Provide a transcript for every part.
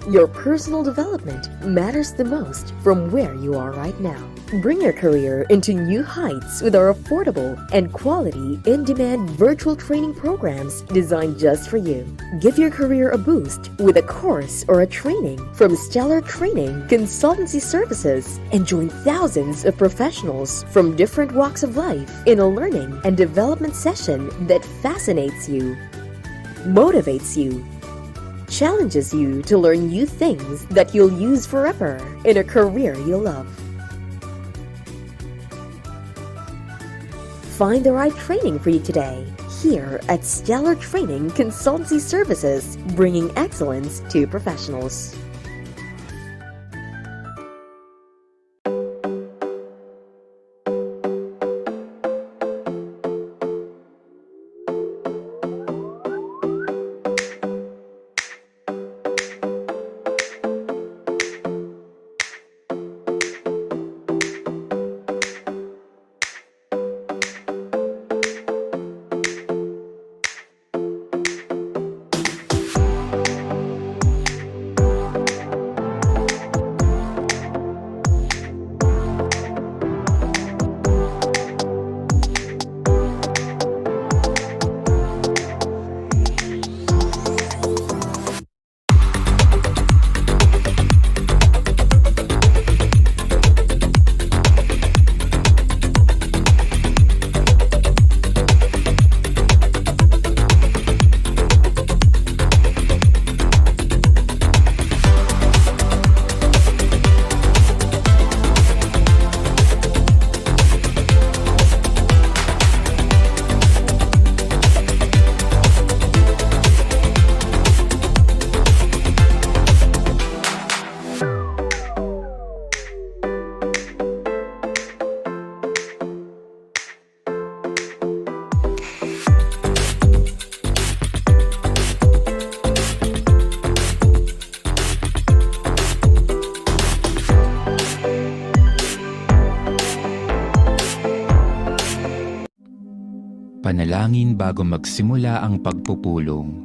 Your personal development matters the most from where you are right now. Bring your career into new heights with our affordable and quality in-demand virtual training programs designed just for you. Give your career a boost with a course or a training from Stellar Training Consultancy Services and join thousands of professionals from different walks of life in a learning and development session that fascinates you, motivates you, challenges you to learn new things that you'll use forever in a career you'll love. Find the right training for you today here at Stellar Training Consultancy Services, bringing excellence to professionals. Panalangin bago magsimula ang pagpupulong.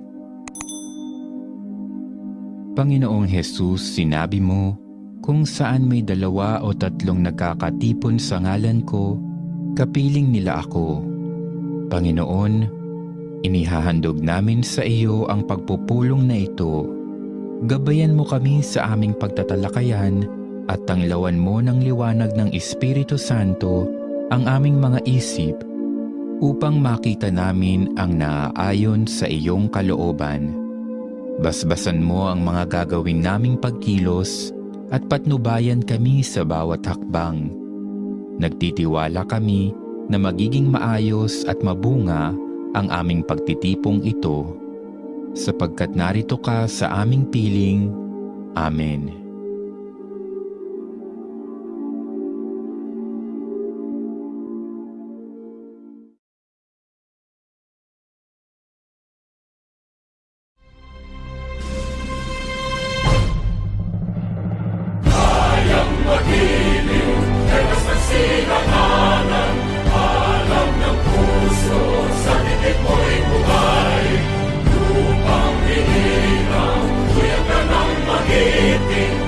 Panginoong Jesus, sinabi mo, kung saan may 2 o 3 nagkakatipon sa ngalan ko, kapiling nila ako. Panginoon, inihahandog namin sa iyo ang pagpupulong na ito. Gabayan mo kami sa aming pagtatalakayan at tanglawan mo ng liwanag ng Espiritu Santo ang aming mga isip upang makita namin ang naaayon sa iyong kalooban. Basbasan mo ang mga gagawin naming pagkilos at patnubayan kami sa bawat hakbang. Nagtitiwala kami na magiging maayos at mabunga ang aming pagtitipong ito, sapagkat narito ka sa aming piling. Amen. Lupang hinirang, kuya ka ng magiting.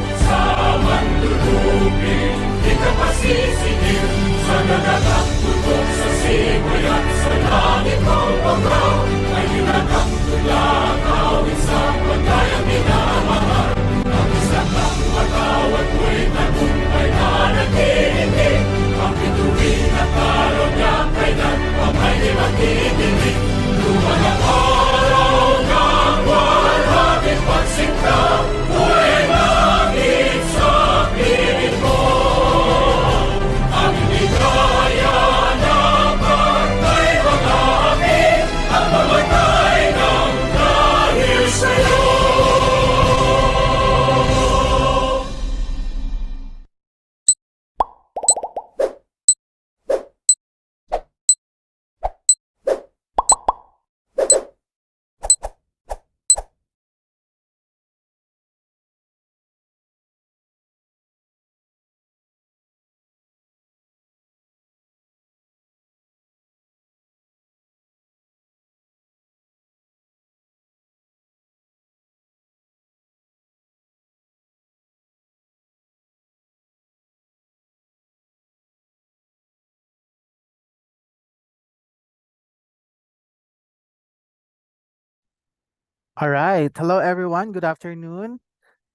All right. Hello, everyone. Good afternoon.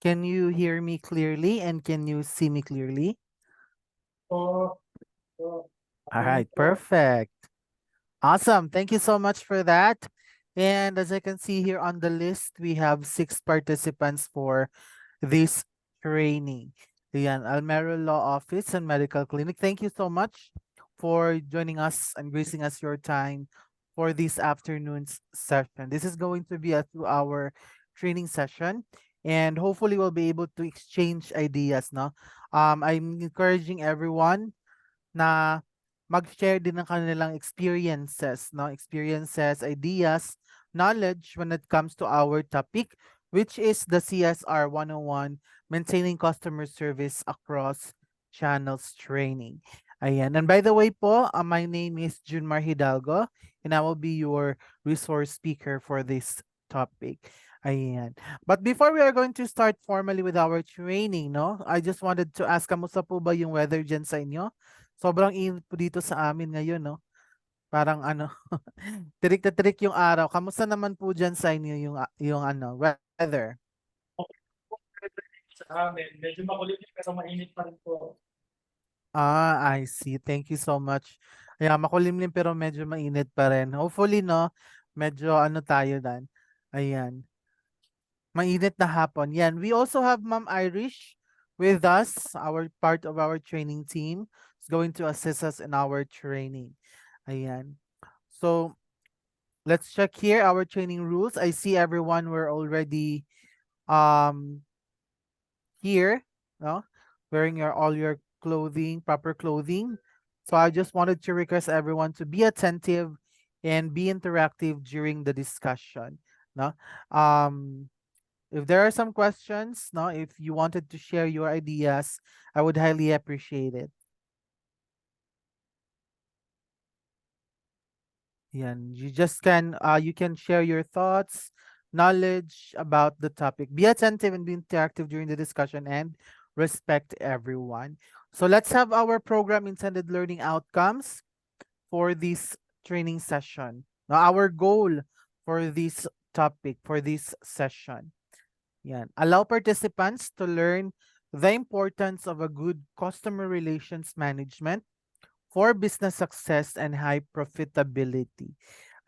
Can you hear me clearly and can you see me clearly? Po, po, All okay right. po. Perfect. Awesome. Thank you so much for that. And as I can see here on the list, we have 6 participants for this training. Ayan, Almero Law Office and Medical Clinic. Thank you so much for joining us and gracing us your time for this afternoon's session. This is going to be a 2-hour training session, and hopefully we'll be able to exchange ideas. No, I'm encouraging everyone na mag-share din ng kanilang experiences, no? Experiences, ideas, knowledge when it comes to our topic, which is the CSR 101, maintaining customer service across channels training. Ayan. And by the way po, my name is Junmar Hidalgo, and I will be your resource speaker for this topic. Ayan. But before we are going to start formally with our training, no? I just wanted to ask, kamusta po ba yung weather dyan sa inyo? Sobrang init po dito sa amin ngayon, no? Parang ano, tirik na tirik yung araw. Kamusta naman po diyan sa inyo yung ano, weather? Okay po, sa amin. Medyo makulit pero mainit pa rin po. I see. Thank you so much. Yeah, makulimlim pero medyo mainit pa rin. Hopefully, no, medyo ano tayo dan. Ayan. Mainit na hapon. Yan. We also have Ma'am Irish with us, our part of our training team. Is going to assist us in our training. Ayan. So, let's check here our training rules. I see everyone were already um here, no? Wearing all your clothing, proper clothing. So I just wanted to request everyone to be attentive and be interactive during the discussion, no? Um if there are some questions, no, if you wanted to share your ideas, I would highly appreciate it. Yan. You can share your thoughts, knowledge about the topic. Be attentive and be interactive during the discussion and respect everyone. So let's have our program intended learning outcomes for this training session. Now, our goal for this topic, for this session. Yan. Allow participants to learn the importance of a good customer relations management for business success and high profitability.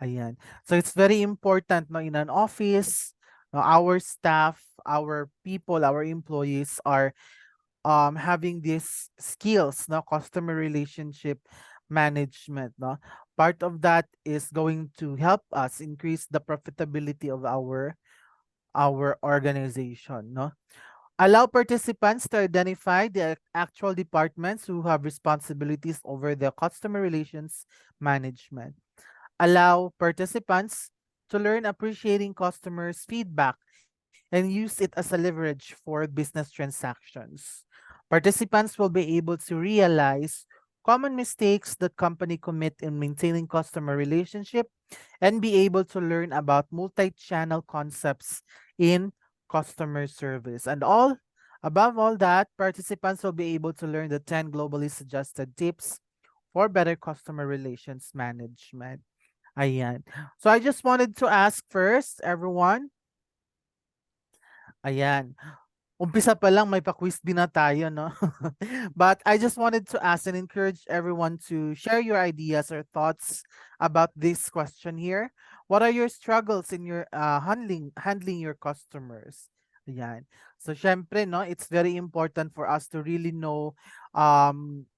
Ayan. So it's very important no, in an office, no, our staff, our people, our employees are having these skills, no, customer relationship management. No? Part of that is going to help us increase the profitability of our organization. No? Allow participants to identify the actual departments who have responsibilities over the customer relations management. Allow participants to learn appreciating customers' feedback and use it as a leverage for business transactions. Participants will be able to realize common mistakes that company commit in maintaining customer relationship and be able to learn about multi-channel concepts in customer service. And above all that, participants will be able to learn the 10 globally suggested tips for better customer relations management. Ayan. So I just wanted to ask first, everyone. Ayan. Umpisa pa lang may pa-quiz din na tayo, no? But I just wanted to ask and encourage everyone to share your ideas or thoughts about this question here. What are your struggles in your handling your customers? Ayan. So syempre, no, it's very important for us to really know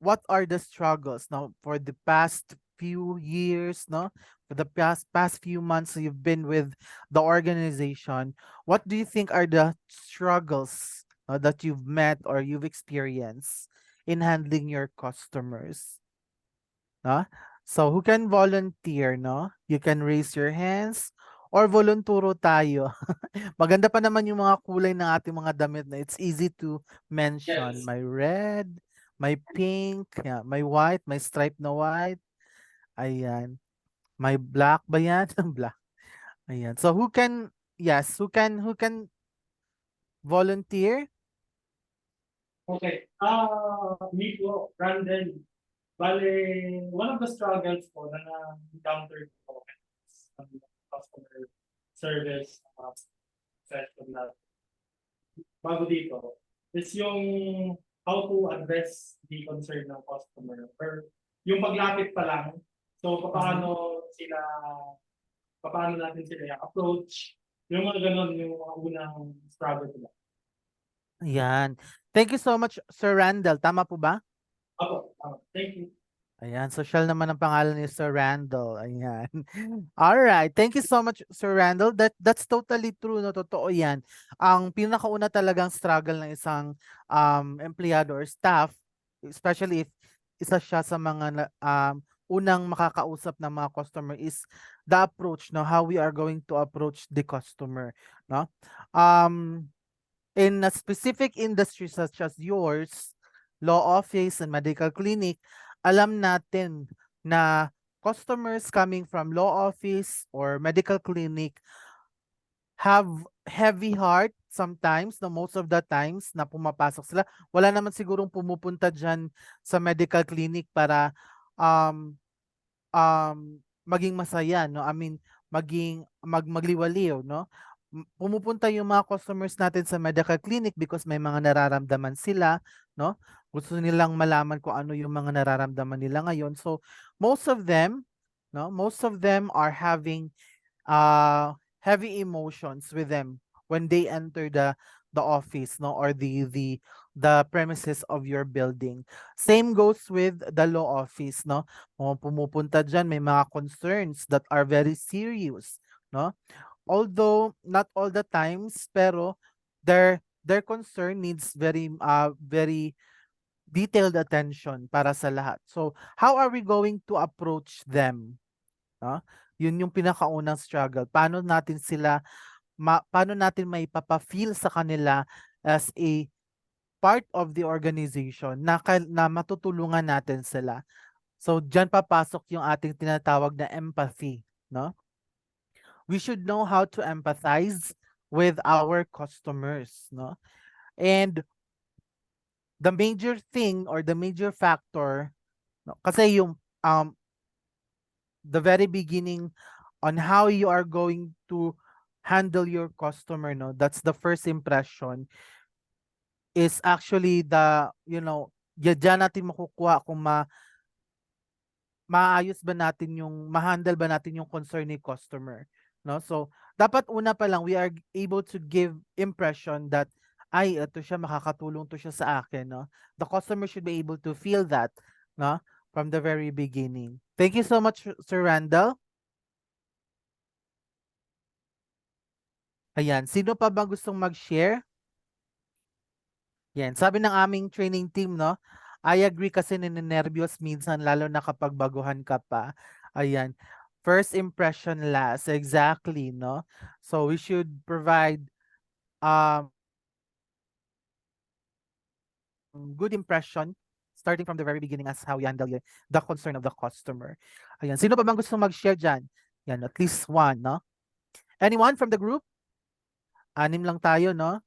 what are the struggles, no, for the past few years, no? For the past few months you've been with the organization. What do you think are the struggles that you've met or you've experienced in handling your customers? No? So who can volunteer, no? You can raise your hands or volunturo tayo. Maganda pa naman yung mga kulay ng ating mga damit na it's easy to mention. Yes. My red, my pink, yeah, my white, my striped na white. Ayan. My black ba yan? Black. Ayan. So who can volunteer? Okay. Me po, Brandon. Bale, one of the struggles po na na-encountered po is customer service. bago dito is yung how to address the concern ng customer or yung paglapit pa lang. So, paano natin sila approach, yung mga ganon, yung mga unang struggle nila. Ayan. Thank you so much, Sir Randall. Tama po ba? Thank you. Ayan, social naman ang pangalan ni Sir Randall. Ayan. All right. Thank you so much, Sir Randall. That's totally true, no? Totoo 'yan. Ang pinakauna talagang struggle ng isang empleyado or staff, especially if isa siya sa mga unang makakausap ng mga customer is the approach, no? How we are going to approach the customer, no? Um in a specific industry such as yours, law office and medical clinic, alam natin na customers coming from law office or medical clinic have heavy heart sometimes, no, most of the times na pumapasok sila. Wala naman sigurong pumupunta dyan sa medical clinic para um, maging masaya, no? I mean, magliwaliw, no? Pumupunta yung mga customers natin sa medical clinic because may mga nararamdaman sila, no? Gusto nilang malaman kung ano yung mga nararamdaman nila ngayon. So, most of them, no? Most of them are having heavy emotions with them when they enter the office, no, or the premises of your building. Same goes with the law office, no. Kung pumupunta diyan may mga concerns that are very serious, no. Although not all the times, pero their concern needs very detailed attention para sa lahat. So how are we going to approach them, no? Yun yung pinakaunang struggle. Paano natin maipapa-feel sa kanila as a part of the organization na matutulungan natin sila. So diyan papasok yung ating tinatawag na empathy, no? We should know how to empathize with our customers, no? And the major thing or the major factor, no, kasi yung the very beginning on how you are going to handle your customer, no, that's the first impression, is actually diyan natin makukuha kung maayos ba natin ma-handle ba natin yung concern ni customer, no? So dapat una pa lang we are able to give impression that ay ito siya, makakatulong to siya sa akin, no? The customer should be able to feel that, no, from the very beginning. Thank you so much, Sir Randall. Ayan, sino pa ba gustong mag-share? Yan, sabi ng aming training team, no? I agree kasi ninenervyos minsan lalo na kapag baguhan ka pa. Ayan. First impression last. Exactly, no? So we should provide um good impression starting from the very beginning as how we handle the concern of the customer. Ayan. Sino pa bang gusto mag-share dyan? Yan, at least one, no? Anyone from the group? Anim lang tayo, no?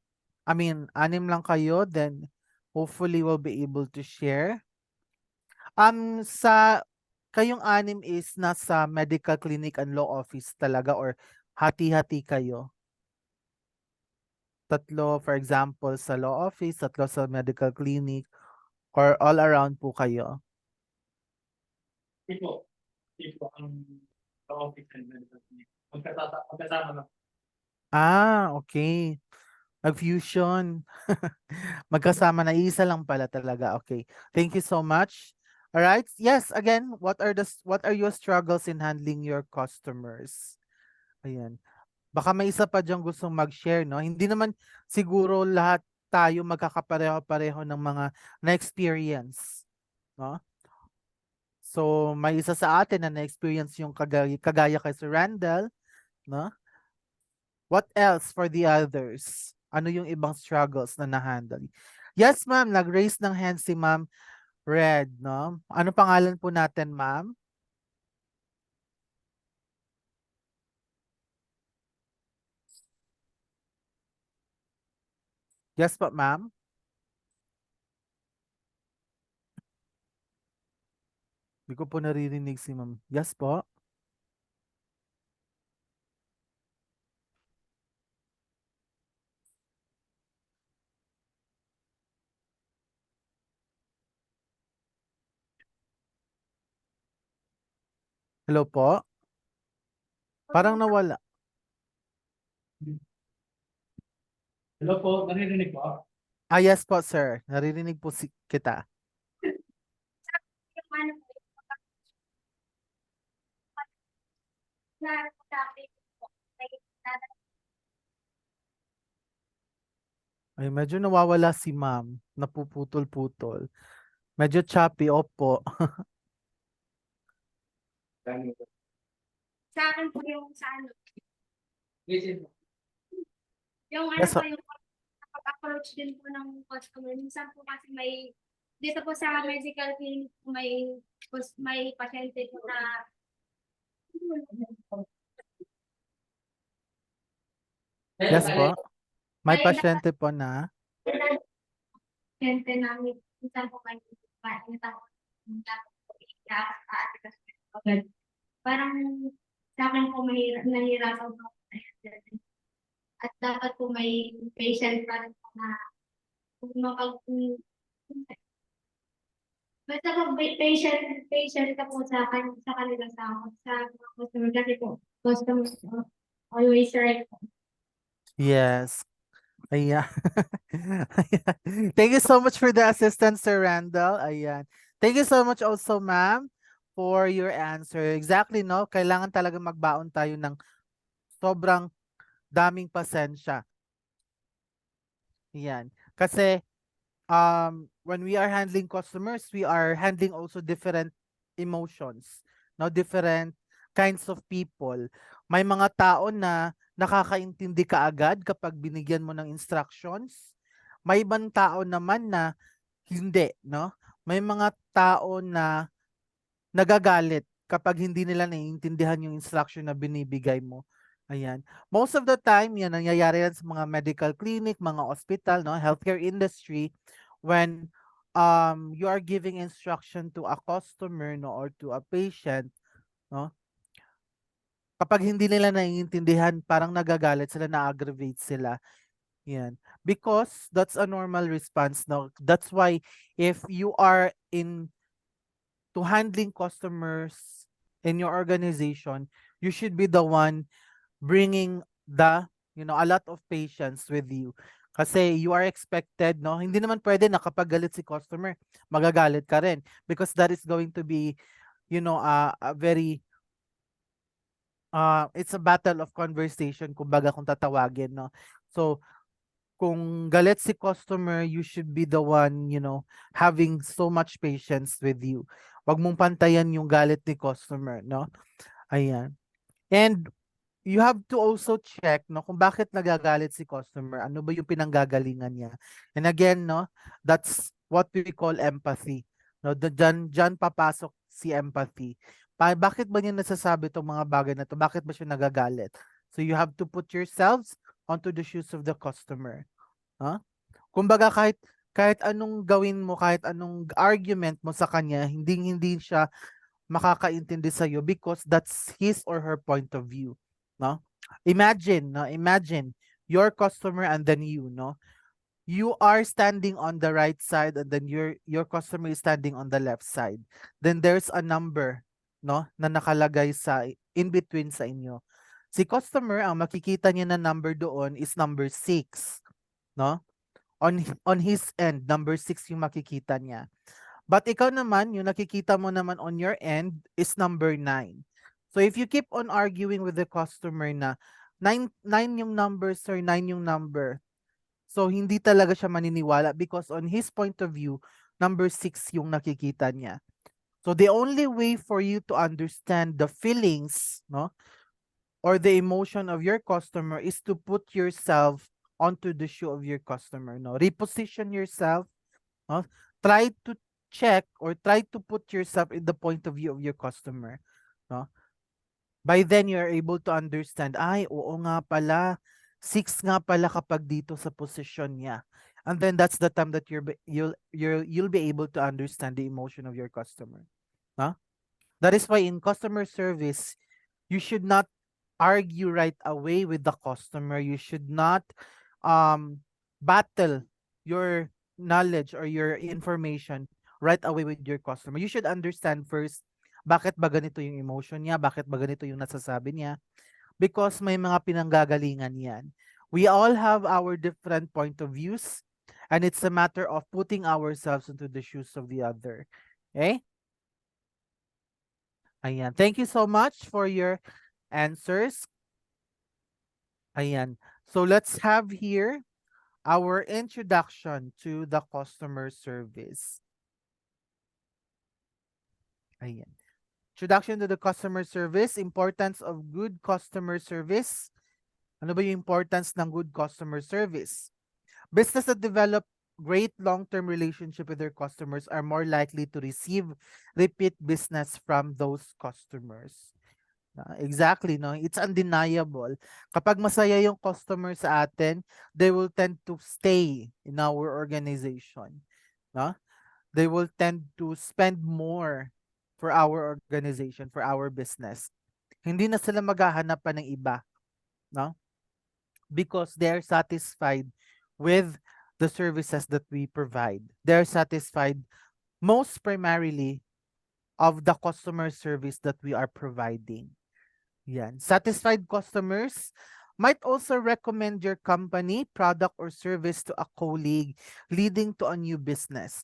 I mean, anim lang kayo, then hopefully we'll be able to share. Sa kayong anim is nasa medical clinic and law office talaga or hati-hati kayo? Tatlo, for example, sa law office, tatlo sa medical clinic, or all around po kayo? Ito ang office and medical clinic. Magkasama na. Okay. Nag-fusion. Magkasama na isa lang pala talaga. Okay. Thank you so much. All right. Yes, again, what are your struggles in handling your customers? Ayan. Baka may isa pa diyang gustong mag-share, no? Hindi naman siguro lahat tayo magkakapareho-pareho ng mga na-experience, no? So, may isa sa atin na na-experience yung kagaya kay Sir Randall, no? What else for the others? Ano yung ibang struggles na na-handle? Yes, ma'am. Nag-raise ng hand si Ma'am Red, no? Ano pangalan po natin, ma'am? Yes po, ma'am. Hindi ko po naririnig si ma'am. Yes po. Hello po? Parang nawala. Hello po, naririnig po? Ah, yes po, sir. Naririnig po kita. Yung ano po, na topic po, may Ay, medyo nawawala si ma'am. Napuputol-putol. Medyo choppy, opo. sa akin po yung sa ano, yung ano Yes, po yung pag-approach din po ng customer. Minsan po kasi may, dito po sa medical clinic po may pasyente po na yes po. May may pasyente po na. pasyente namin. Minsan po may parang sa akin po nahihirapan po ako. At dapat po may patient pa rin po na kung basta pag may patient ka po sa kanila sa mga customer kasi po customers po, always right po. Yes. Ayan. Ayan. Thank you so much for the assistance, Sir Randall. Ayan. Thank you so much also, ma'am, for your answer. Exactly, no? Kailangan talaga magbaon tayo ng sobrang daming pasensya. Ayan. Kasi when we are handling customers, we are handling also different emotions, no, different kinds of people. May mga tao na nakakaintindi ka agad kapag binigyan mo ng instructions. May ibang tao naman na hindi, no? May mga tao na nagagalit kapag hindi nila naiintindihan yung instruction na binibigay mo. Ayan. Most of the time, yan nangyayari yan sa mga medical clinic, mga hospital, no, healthcare industry, when you are giving instruction to a customer, no, or to a patient, no, kapag hindi nila naiintindihan, parang nagagalit sila, na-aggravate sila. Yan. Because that's a normal response, no. That's why if you are in to handling customers in your organization, you should be the one bringing a lot of patience with you. Kasi you are expected, no? Hindi naman pwede na kapag galit si customer, magagalit ka rin. Because that is going to be, a very, it's a battle of conversation, kumbaga kung tatawagin, no? So, kung galit si customer, you should be the one, having so much patience with you. Wag mong pantayan yung galit ni customer, no? Ayan. And you have to also check, no, kung bakit nagagalit si customer. Ano ba yung pinanggagalingan niya? And again, no, that's what we call empathy. No, dyan papasok si empathy. Bakit ba niya nasasabi itong mga bagay na to? Bakit ba siya nagagalit? So you have to put yourselves onto the shoes of the customer. Huh? Kumbaga kahit anong gawin mo, kahit anong argument mo sa kanya, hindi siya makakaintindi sa iyo because that's his or her point of view, no? Imagine, no? Imagine your customer and then you, no? You are standing on the right side and then your customer is standing on the left side. Then there's a number, no, na nakalagay sa in between sa inyo. Si customer, ang makikita niya na number doon is number 6, no? On his end, number 6 yung makikita niya. But ikaw naman, yung nakikita mo naman on your end is number 9. So if you keep on arguing with the customer na 9 yung number, sir, 9 yung number. So hindi talaga siya maniniwala because on his point of view, number 6 yung nakikita niya. So the only way for you to understand the feelings, no, or the emotion of your customer is to put yourself onto the shoe of your customer, no? Reposition yourself, no? Try to check or try to put yourself in the point of view of your customer, no? By then you are able to understand, ay, oo nga pala, 6 nga pala kapag dito sa position niya. And then that's the time that you'll be able to understand the emotion of your customer, no? That is why in customer service, you should not argue right away with the customer. You should not battle your knowledge or your information right away with your customer. You should understand first Bakit ba ganito yung emotion niya? Bakit ba ganito yung nasasabi niya? Because may mga pinanggagalingan yan. We all have our different point of views, and it's a matter of putting ourselves into the shoes of the other. Okay? Ayan. Thank you so much for your answers. Ayan. So let's have here our introduction to the customer service. Ayan. Introduction to the customer service, importance of good customer service. Ano ba yung importance ng good customer service? Business that develop great long-term relationship with their customers are more likely to receive repeat business from those customers. Exactly, no? It's undeniable. Kapag masaya yung customer sa atin, they will tend to stay in our organization. No? They will tend to spend more for our organization, for our business. Hindi na sila maghahanap pa ng iba, no? Because they're satisfied with the services that we provide. They're satisfied most primarily of the customer service that we are providing. Yan. Satisfied customers might also recommend your company, product, or service to a colleague, leading to a new business.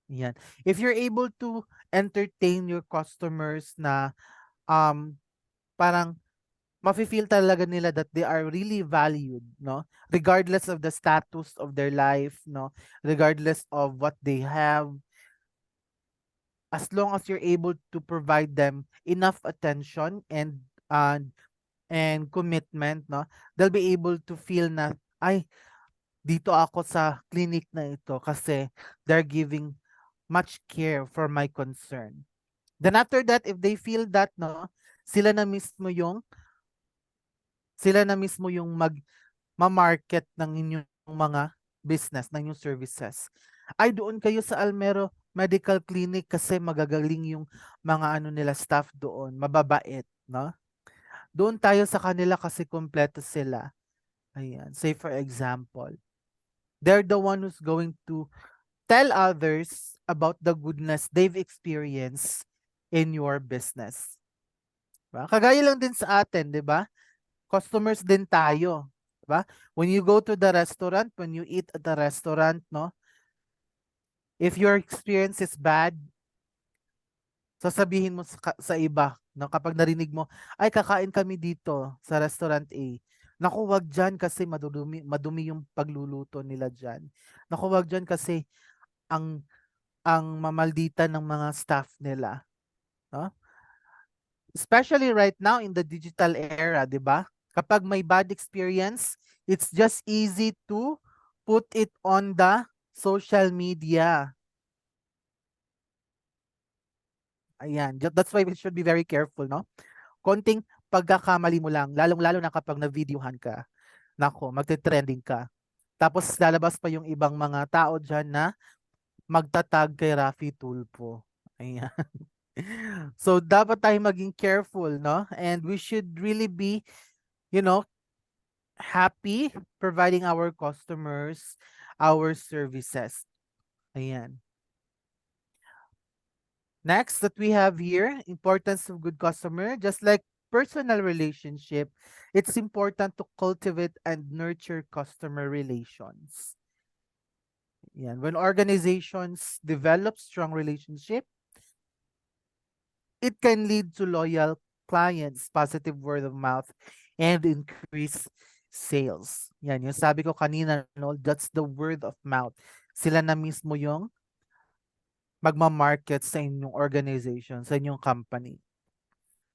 Yan. If you're able to entertain your customers na parang mafe-feel talaga nila that they are really valued, no? Regardless of the status of their life, no? Regardless of what they have, as long as you're able to provide them enough attention and commitment, no? They'll be able to feel na, ay, dito ako sa clinic na ito kasi they're giving much care for my concern. Then after that, if they feel that, no, sila na mismo yung ma-market ng inyong mga business, ng inyong services. Ay, doon kayo sa Almero Medical Clinic kasi magagaling yung mga ano nila staff doon, mababait, no? Doon tayo sa kanila kasi kumpleto sila. Ayan, say for example, they're the one who's going to tell others about the goodness they've experienced in your business. Diba? Kagaya lang din sa atin, di ba? Customers din tayo. Diba? When you go to the restaurant, when you eat at the restaurant, no? If your experience is bad, sasabihin mo sa iba, no? Kapag narinig mo, ay kakain kami dito sa restaurant A. Naku, wag dyan kasi madumi yung pagluluto nila dyan. Naku, wag dyan kasi ang mamalditan ng mga staff nila. No? Especially right now in the digital era, di ba? Kapag may bad experience, it's just easy to put it on the social media. Ayan, that's why we should be very careful, no? Konting pagkakamali mo lang, lalong-lalo na kapag na-videohan ka. Nako, magte-trending ka. Tapos lalabas pa yung ibang mga tao dyan na magtatag kay Rafi Tulpo. Ayan. So, dapat tayo maging careful, no? And we should really be, you know, happy providing our customers our services. Ayan. Next that we have here, importance of good customer, just like personal relationship, it's important to cultivate and nurture customer relations. Yan. When organizations develop strong relationship, it can lead to loyal clients, positive word of mouth, and increase sales. Yan, yung sabi ko kanina, no, that's the word of mouth. Sila na mismo yung magma-market sa inyong organization, sa inyong company.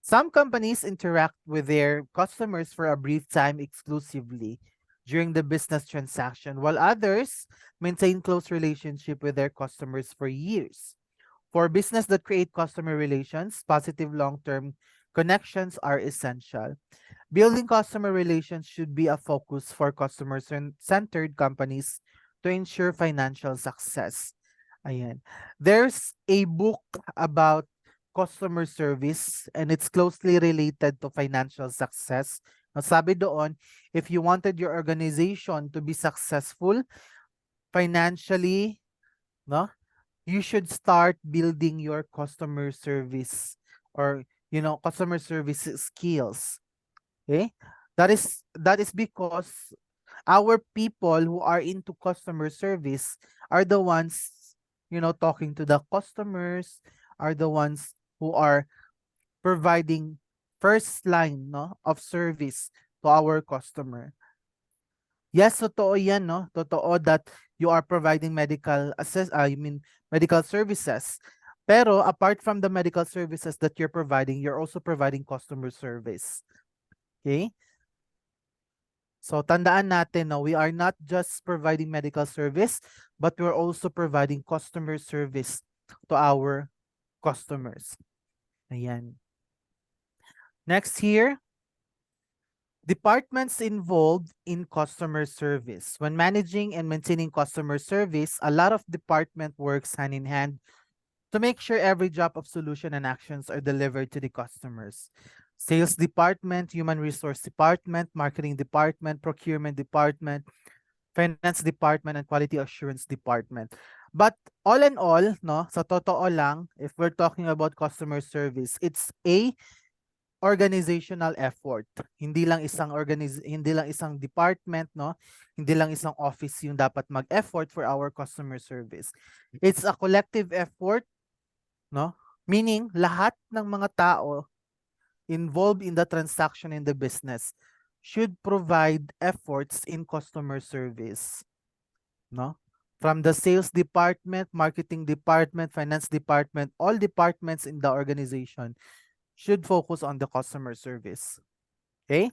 Some companies interact with their customers for a brief time exclusively during the business transaction, while others maintain close relationship with their customers for years. For business that create customer relations, positive long-term connections are essential. Building customer relations should be a focus for customer-centered companies to ensure financial success. Ayan. There's a book about customer service and it's closely related to financial success. Sabi doon, if you wanted your organization to be successful financially, no, you should start building your customer service or customer service skills. Okay? That is because our people who are into customer service are the ones, talking to the customers, are the ones who are providing first line, no, of service to our customer. Yes, totoo yan, no? Totoo that you are providing medical services. Pero apart from the medical services that you're providing, you're also providing customer service. Okay? So tandaan natin, no, we are not just providing medical service, but we're also providing customer service to our customers. Ayan. Next here, departments involved in customer service. When managing and maintaining customer service, a lot of department works hand in hand to make sure every drop of solution and actions are delivered to the customers. Sales department, human resource department, marketing department, procurement department, finance department, and quality assurance department. But all in all, no, sa totoo lang, if we're talking about customer service, it's a organizational effort. Hindi lang isang department, no? Hindi lang isang office yung dapat mag-effort for our customer service. It's a collective effort, no? Meaning lahat ng mga tao involved in the transaction in the business should provide efforts in customer service, no? From the sales department, marketing department, finance department, all departments in the organization should focus on the customer service. Okay?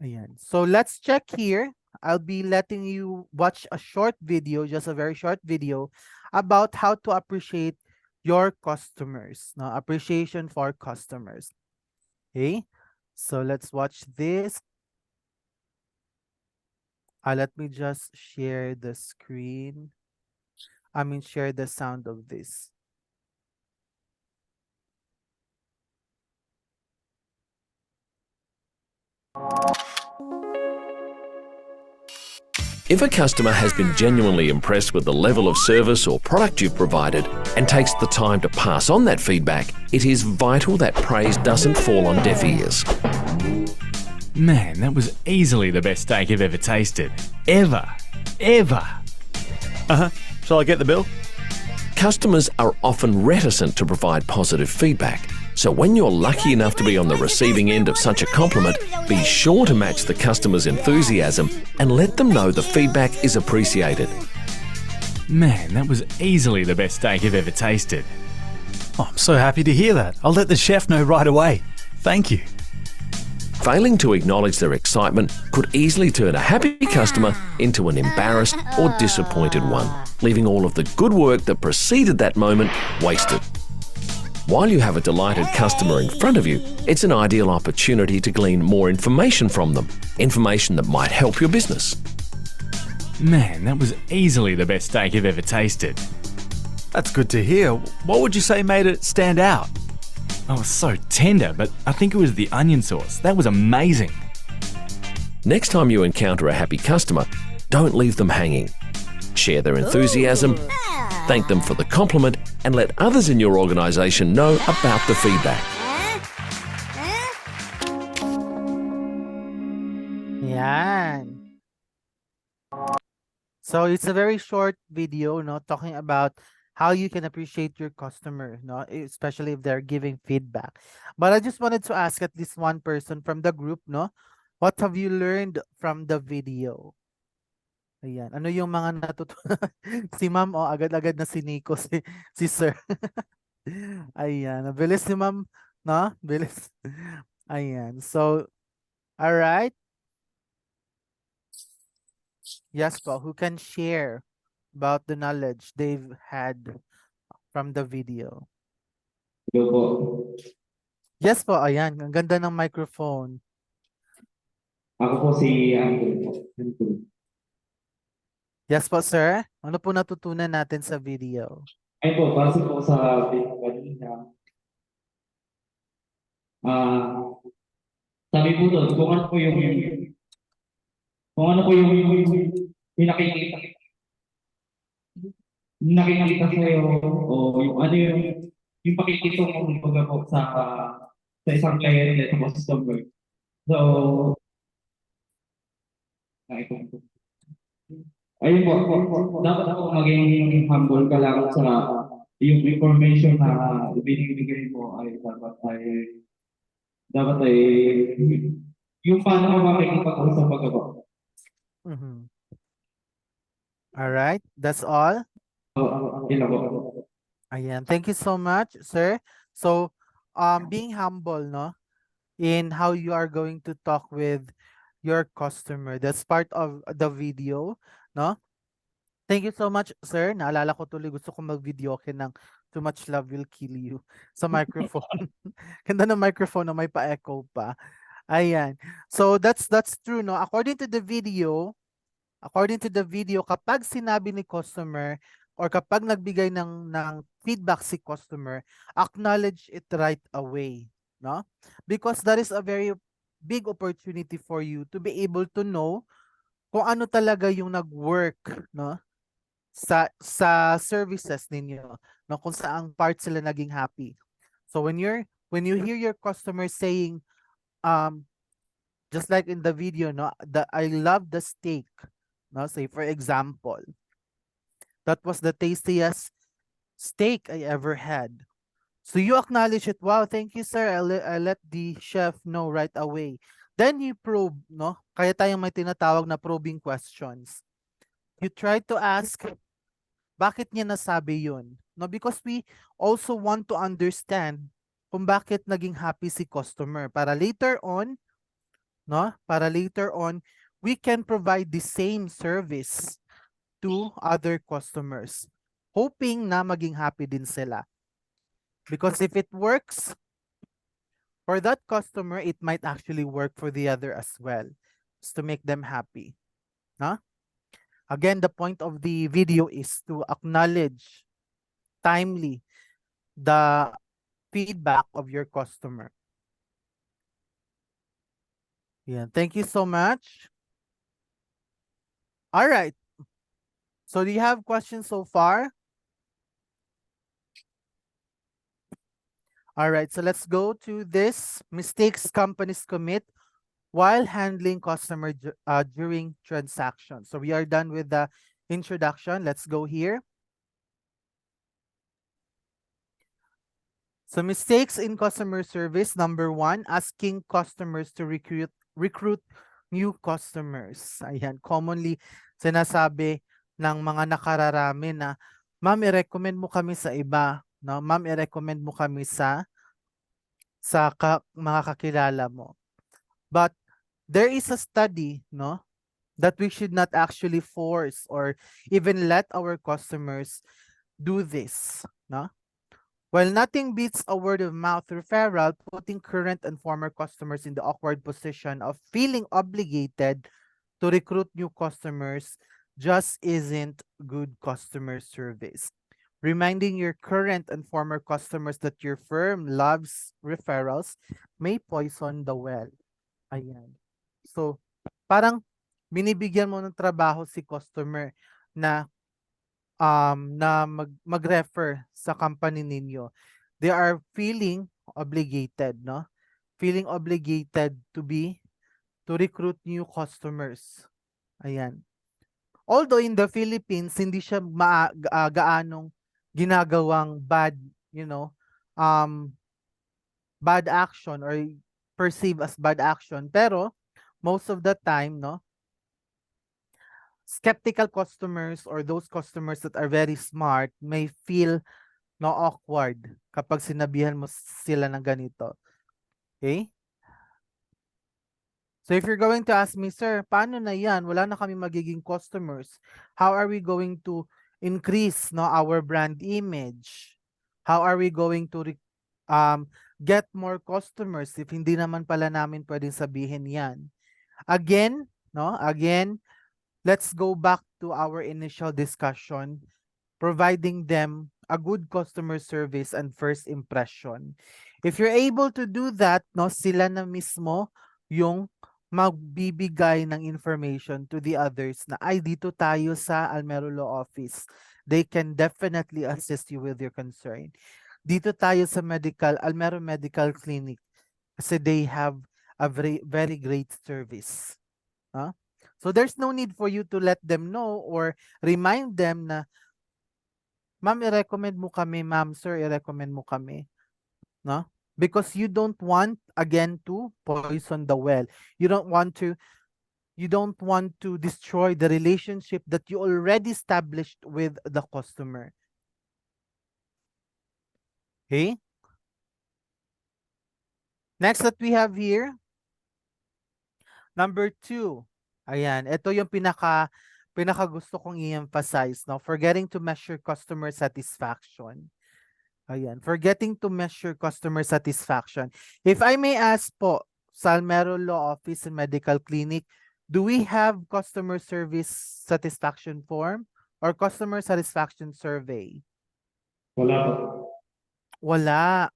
Ayan. So let's check here. I'll be letting you watch a short video, just a very short video, about how to appreciate your customers. No, appreciation for customers. Okay? So let's watch this. Let me just share the screen. Share the sound of this. If a customer has been genuinely impressed with the level of service or product you've provided and takes the time to pass on that feedback, it is vital that praise doesn't fall on deaf ears. Man, that was easily the best steak I've ever tasted. Ever. Shall I get the bill? Customers are often reticent to provide positive feedback. So when you're lucky enough to be on the receiving end of such a compliment, be sure to match the customer's enthusiasm and let them know the feedback is appreciated. Man, that was easily the best steak I've ever tasted. Oh, I'm so happy to hear that. I'll let the chef know right away. Thank you. Failing to acknowledge their excitement could easily turn a happy customer into an embarrassed or disappointed one, leaving all of the good work that preceded that moment wasted. While you have a delighted customer in front of you, it's an ideal opportunity to glean more information from them, information that might help your business. Man, that was easily the best steak I've ever tasted. That's good to hear. What would you say made it stand out? Oh, it was so tender, but I think it was the onion sauce. That was amazing. Next time you encounter a happy customer, don't leave them hanging. Share their enthusiasm, thank them for the compliment, and let others in your organization know about the feedback. Yan. So it's a very short video, no, talking about how you can appreciate your customer, no, especially if they're giving feedback. But I just wanted to ask at least one person from the group, no, what have you learned from the video? Ayan. Ano yung mga natutunan? Si ma'am, agad-agad na si Nico, si sir. Ayan. Bilis ni ma'am, no? Bilis. Ayan. So, all right. Yes po, who can share about the knowledge they've had from the video? Hello po. Yes po, ayan. Ang ganda ng microphone. Ako po si Uncle po. Uncle. Yes po, sir. Ano po natutunan natin sa video? Ay po, base po sa video kanina. Sabi po doon, kung ano po yung nakikita sa'yo o yung ano yung yung pakikitungo kumbaga po sa isang kliyente sa customer. So, ay, ayun po, dapat po maging humble ka lang sa yung information na binibigay mo ay dapat ay yung paano ka makikipag-usap pagkaba. Mhm. All right, that's all. Yun lang po. Ayan, thank you so much, sir. So, being humble, no, in how you are going to talk with your customer. That's part of the video, no? Thank you so much, sir. Naalala ko tuloy, gusto ko mag-video okay ng Too Much Love Will Kill You sa microphone. Ganda ng microphone na may pa-echo pa. Ayan. So, that's true, no? According to the video, kapag sinabi ni customer or kapag nagbigay ng feedback si customer, acknowledge it right away, no? Because that is a very big opportunity for you to be able to know kung ano talaga yung nag-work, no? Sa services ninyo, no, kung saang part sila naging happy. So when you hear your customer saying just like in the video, no, I love the steak, no, say for example, that was the tastiest steak I ever had. So you acknowledge it. Wow, thank you, sir. I let the chef know right away. Then you probe, no? Kaya tayong may tinatawag na probing questions. You try to ask, bakit niya nasabi yun? No, because we also want to understand kung bakit naging happy si customer para later on, no? Para later on, we can provide the same service to other customers, hoping na maging happy din sila. Because if it works for that customer, it might actually work for the other as well, just to make them happy. No? Again, the point of the video is to acknowledge timely the feedback of your customer. Yeah, thank you so much. All right. So do you have questions so far? All right, so let's go to this mistakes companies commit while handling customer during transactions. So we are done with the introduction. Let's go here. So mistakes in customer service. Number one, asking customers to recruit new customers. Ayan, commonly sinasabi ng mga nakararami na, ma'am, i-recommend mo kami sa iba. No? Ma'am, i-recommend mo kami sa mga kakilala mo. But there is a study, no, that we should not actually force or even let our customers do this, no? While nothing beats a word of mouth referral, putting current and former customers in the awkward position of feeling obligated to recruit new customers just isn't good customer service. Reminding your current and former customers that your firm loves referrals may poison the well. Ayan. So, parang binibigyan mo ng trabaho si customer na mag-refer sa company ninyo. They are feeling obligated, no? Feeling obligated to recruit new customers. Ayan. Although in the Philippines, hindi siya gaanong ginagawang bad, bad action or perceived as bad action. Pero most of the time, no, skeptical customers or those customers that are very smart may feel no awkward kapag sinabihan mo sila ng ganito. Okay? So if you're going to ask me, sir, paano na yan? Wala na kami magiging customers. How are we going to increase no our brand image? How are we going to get more customers if hindi naman pala namin pwedeng sabihin yan? Again, let's go back to our initial discussion, providing them a good customer service and first impression. If you're able to do that, no, sila na mismo yung magbibigay ng information to the others na ay dito tayo sa Almero Law Office. They can definitely assist you with your concern. Dito tayo sa Almero Medical Clinic kasi they have a very, very great service. Huh? So there's no need for you to let them know or remind them na, ma'am, i-recommend mo kami, ma'am, sir, i-recommend mo kami. No? Because you don't want, again, to poison the well. You don't want to destroy the relationship that you already established with the customer. Okay? Next that we have here, number 2. Ayan, ito yung pinaka gusto kong i-emphasize, no? Forgetting to measure customer satisfaction. Ayan, forgetting to measure customer satisfaction. If I may ask po, Salmero Law Office and Medical Clinic, do we have customer service satisfaction form or customer satisfaction survey? Wala po. Wala.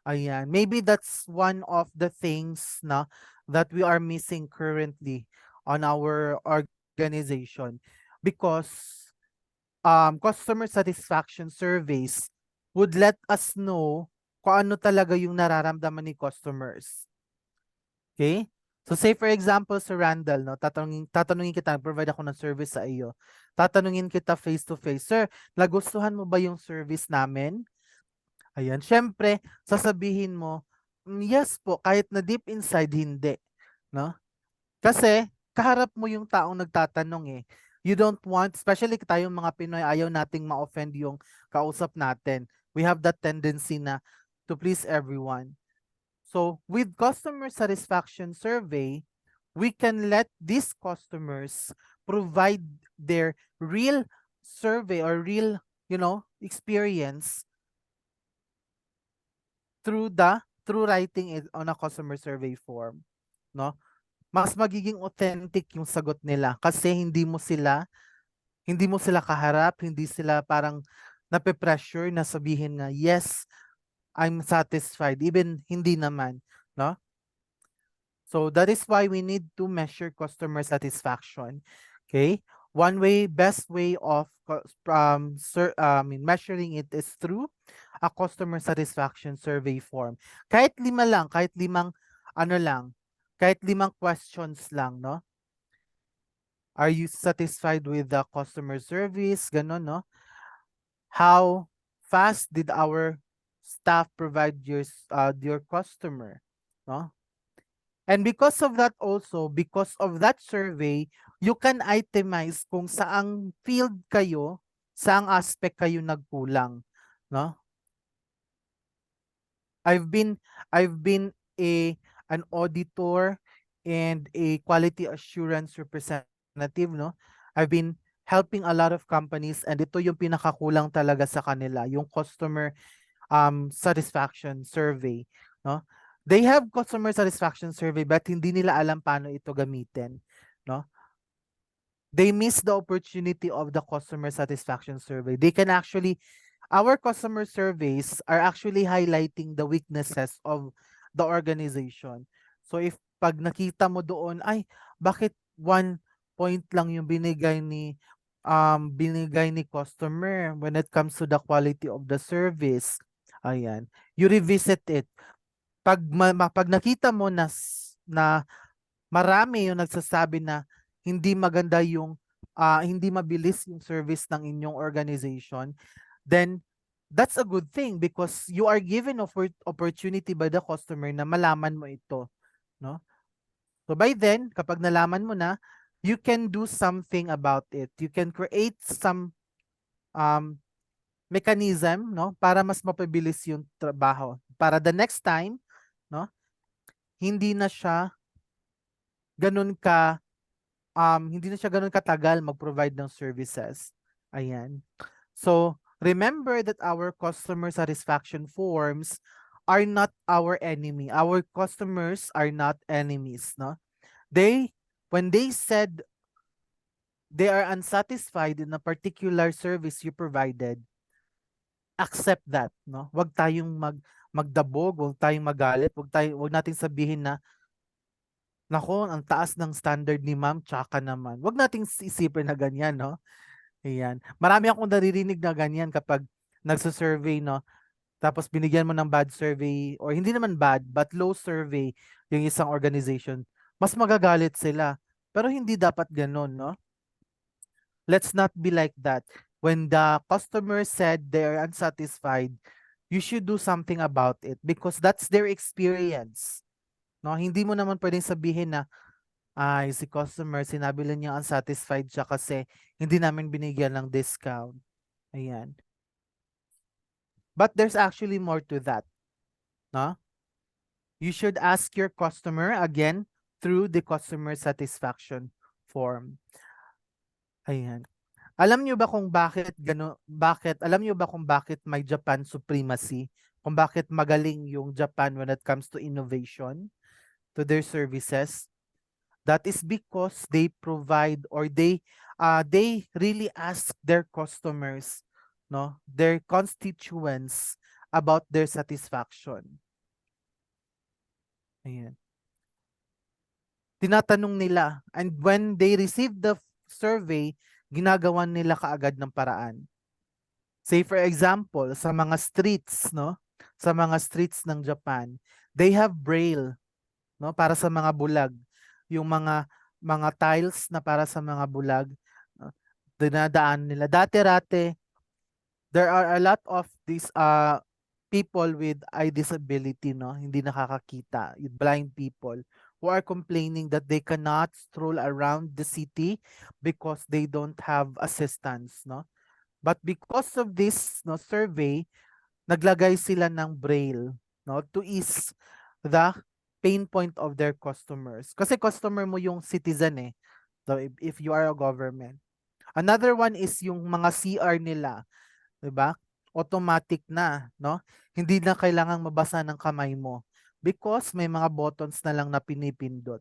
Ayan. Maybe that's one of the things na that we are missing currently on our organization because customer satisfaction surveys would let us know kung ano talaga yung nararamdaman ni customers. Okay? So say for example sa Randall, no, tatanungin kita, provide ako ng service sa iyo. Tatanungin kita face to face, sir, nagustuhan mo ba yung service namin? Ayan, syempre, sasabihin mo, yes po, kahit na deep inside, hindi. No? Kasi, kaharap mo yung taong nagtatanong eh. You don't want, especially tayong mga Pinoy, ayaw nating ma-offend yung kausap natin. We have that tendency na to please everyone. So, with customer satisfaction survey, we can let these customers provide their real survey or real, experience through writing it on a customer survey form, no? Mas magiging authentic yung sagot nila kasi hindi mo sila kaharap, hindi sila parang nape-pressure na sabihin na yes, I'm satisfied, even hindi naman, no? So that is why we need to measure customer satisfaction. Okay? Best way of measuring it is through a customer satisfaction survey form. Kahit 5 lang, kahit 5 kahit 5 questions lang, no? Are you satisfied with the customer service? Ganon, no? How fast did our staff provide your customer, no? And because of that also, because of that survey, you can itemize kung saang field kayo, saang aspect kayo nagkulang, no? I've been an auditor and a quality assurance representative, no? I've been helping a lot of companies and ito yung pinakakulang talaga sa kanila, yung customer satisfaction survey, no? They have customer satisfaction survey but hindi nila alam paano ito gamitin, no? They miss the opportunity of the customer satisfaction survey. Our customer surveys are actually highlighting the weaknesses of the organization. So if pag nakita mo doon, ay, bakit 1 point lang yung binigay ni customer when it comes to the quality of the service, ayan, you revisit it. Pag nakita mo na marami yung nagsasabi na hindi maganda yung hindi mabilis yung service ng inyong organization, then that's a good thing because you are given opportunity by the customer na malaman mo ito, no? So by then, kapag nalaman mo na, you can do something about it. You can create some mechanism, no, para mas mapabilis yung trabaho. Para the next time, no, hindi na siya ganun katagal mag-provide ng services. Ayan. So, remember that our customer satisfaction forms are not our enemy. Our customers are not enemies, no? When they said they are unsatisfied in a particular service you provided, accept that, no? Huwag tayong magdabog, huwag tayong magalit, huwag nating sabihin na, nako, ang taas ng standard ni ma'am, tsaka naman. Huwag nating isipin na ganyan, no? Ayan. Marami akong naririnig na ganyan kapag nagsasurvey, no? tapos binigyan mo ng bad survey, or hindi naman bad, but low survey yung isang organization, mas magagalit sila. Pero hindi dapat ganun, no? Let's not be like that. When the customer said they're unsatisfied, you should do something about it because that's their experience. No, hindi mo naman pwedeng sabihin na ay si customer sinabi lang niya unsatisfied siya kasi hindi namin binigyan ng discount. Ayan. But there's actually more to that, no? You should ask your customer again through the customer satisfaction form. Ayan. Alam niyo ba kung bakit alam niyo ba kung bakit may Japan supremacy? Kung bakit magaling yung Japan when it comes to innovation to their services? That is because they provide, or they really ask their customers, no, their constituents about their satisfaction. Ayan. Tinatanong nila, and when they receive the survey, ginagawan nila kaagad ng paraan. Say for example, sa mga streets, no? Sa mga streets ng Japan, they have braille, no, para sa mga bulag. Yung mga tiles na para sa mga bulag, dinadaan nila. Dati-rate, there are a lot of these people with eye disability, no? Hindi nakakakita, blind people who are complaining that they cannot stroll around the city because they don't have assistance, no? But because of this, no, survey, naglagay sila ng braille, no, to ease the pain point of their customers. Kasi customer mo yung citizen eh. So if you are a government. Another one is yung mga CR nila, 'di ba? Automatic na, no? Hindi na kailangang mabasa ng kamay mo because may mga buttons na lang na pinipindot.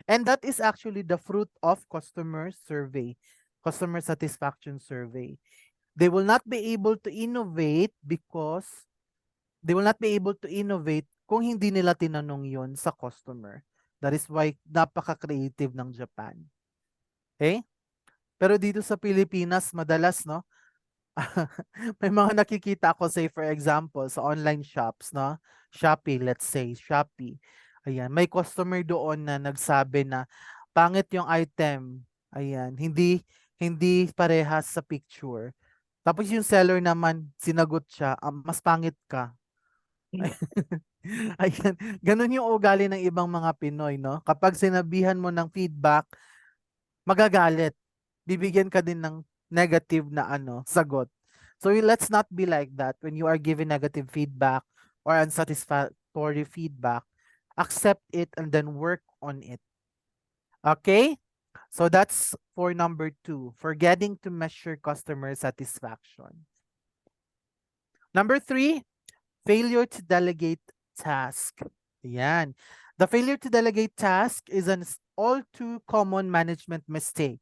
And that is actually the fruit of customer survey, customer satisfaction survey. They will not be able to innovate because they will not be able to innovate kung hindi nila tinanong yon sa customer. That is why napaka-creative ng Japan. Okay? Pero dito sa Pilipinas, madalas, no? May mga nakikita ako, say for example, sa online shops, no? Shopee, let's say, Shopee. Ayan, may customer doon na nagsabi na pangit yung item. Ayan, hindi parehas sa picture. Tapos yung seller naman, sinagot siya, mas pangit ka. Ayan, ganun yung ugali ng ibang mga Pinoy, no? Kapag sinabihan mo ng feedback, magagalit. Bibigyan ka din ng negative na sagot. So let's not be like that when you are giving negative feedback or unsatisfactory feedback. Accept it and then work on it. Okay? So that's for number 2, forgetting to measure customer satisfaction. Number 3, failure to delegate task. Ayan. The failure to delegate task is an all too common management mistake.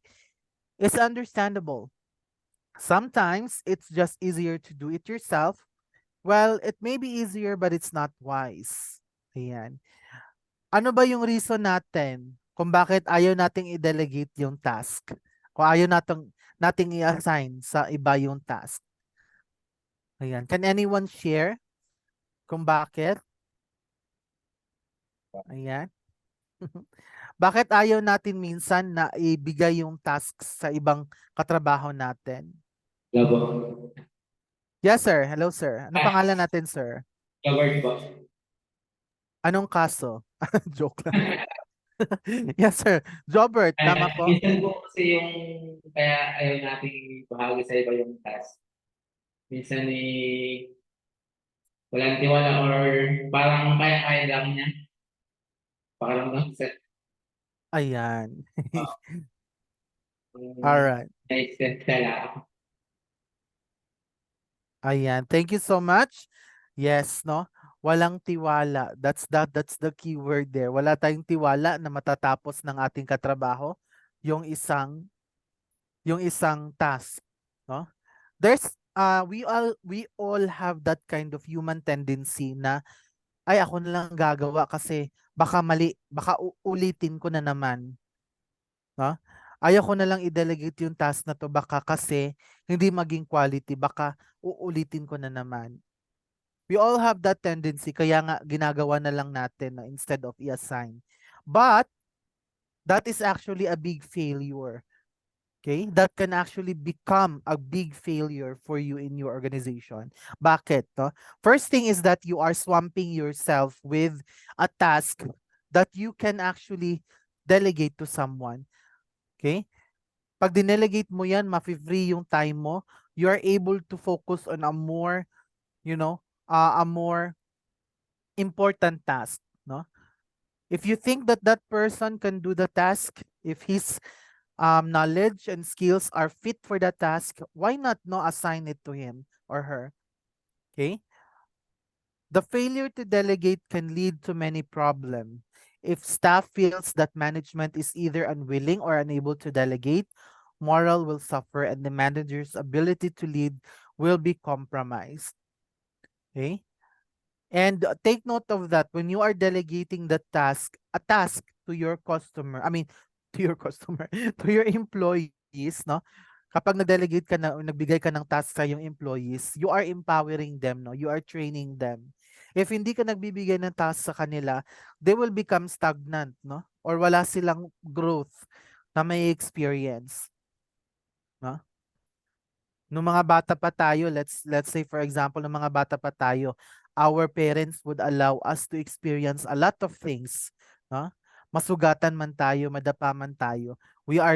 It's understandable. Sometimes it's just easier to do it yourself. Well, it may be easier but it's not wise. Ayan. Ano ba yung reason natin kung bakit ayaw nating i-delegate yung task? Kung ayaw nating i-assign sa iba yung task? Ayan. Can anyone share kung bakit? Ayan. Bakit ayaw natin minsan na ibigay yung tasks sa ibang katrabaho natin? Labo. Yes, sir. Hello, sir. Ano pangalan natin, sir? Covered po. Anong kaso? Joke lang. Yes, sir. Jobert, tama po? Minsan po kasi yung kaya ayaw nating bahagi sa iba yung task. Minsan walang tiwala or parang kaya-kaya lang niya. Parang set. Ayan. Um, Alright. Na-extend sila. Ayan. Thank you so much. Yes, no? Walang tiwala. That's the key word there. Wala tayong tiwala na matatapos ng ating katrabaho yung isang task, no? There's we all have that kind of human tendency na ay ako na lang gagawa kasi baka mali, baka ulitin ko na naman, no? Ayaw ko na lang i-delegate yung task na to baka kasi hindi maging quality, baka uulitin ko na naman. We all have that tendency, kaya nga ginagawa na lang natin na instead of i-assign. But that is actually a big failure. Okay? That can actually become a big failure for you in your organization. Bakit? No? First thing is that you are swamping yourself with a task that you can actually delegate to someone. Okay? Pag dinelegate mo yan, ma-free yung time mo. You are able to focus on a more, a more important task. No? If you think that that person can do the task, if his knowledge and skills are fit for the task, why not assign it to him or her? Okay. The failure to delegate can lead to many problems. If staff feels that management is either unwilling or unable to delegate, morale will suffer and the manager's ability to lead will be compromised. Okay. And take note of that when you are delegating a task to your customer, I mean, to your customer, to your employees, no? Kapag nag-delegate ka na o nagbigay ka ng task sa iyong employees, you are empowering them, no? You are training them. If hindi ka nagbibigay ng task sa kanila, they will become stagnant, no? Or wala silang growth na may experience, no? Nung mga bata pa tayo, let's say for example, nung mga bata pa tayo, our parents would allow us to experience a lot of things, no? Masugatan man tayo, madapa man tayo, we are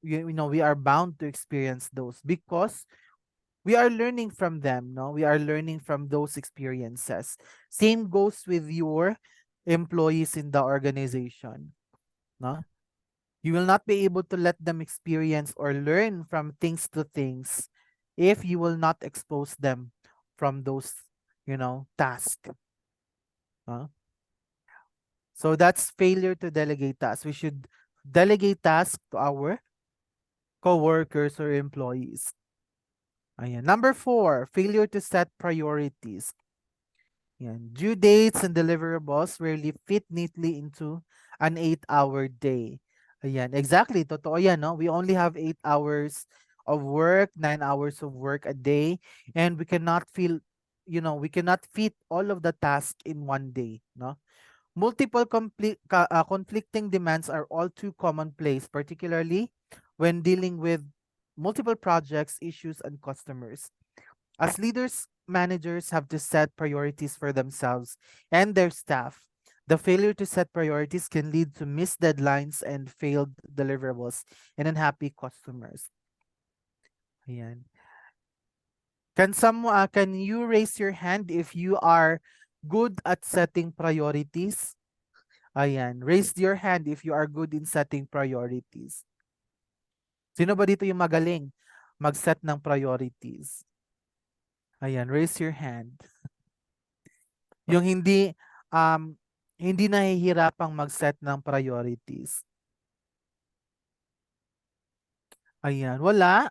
we are bound to experience those because we are learning from them, no? We are learning from those experiences. Same goes with your employees in the organization, no? You will not be able to let them experience or learn from things to things if you will not expose them from those, tasks. So that's failure to delegate tasks. We should delegate tasks to our co-workers or employees. Ayan. Number 4, failure to set priorities. Yan. Due dates and deliverables rarely fit neatly into an 8-hour day. Ayan. Exactly. Totoo yan, no? We only have 8 hours of work, 9 hours of work a day, and we cannot we cannot fit all of the tasks in one day, no? Multiple conflicting demands are all too commonplace, particularly when dealing with multiple projects, issues, and customers. As leaders, managers have to set priorities for themselves and their staff. The failure to set priorities can lead to missed deadlines and failed deliverables and unhappy customers. Ayan. Can you raise your hand if you are good at setting priorities? Ayan. Raise your hand if you are good in setting priorities. Sino ba dito yung magaling mag-set ng priorities? Ayan, raise your hand. Yung hindi nahihirapang mag-set ng priorities. Ayan, wala.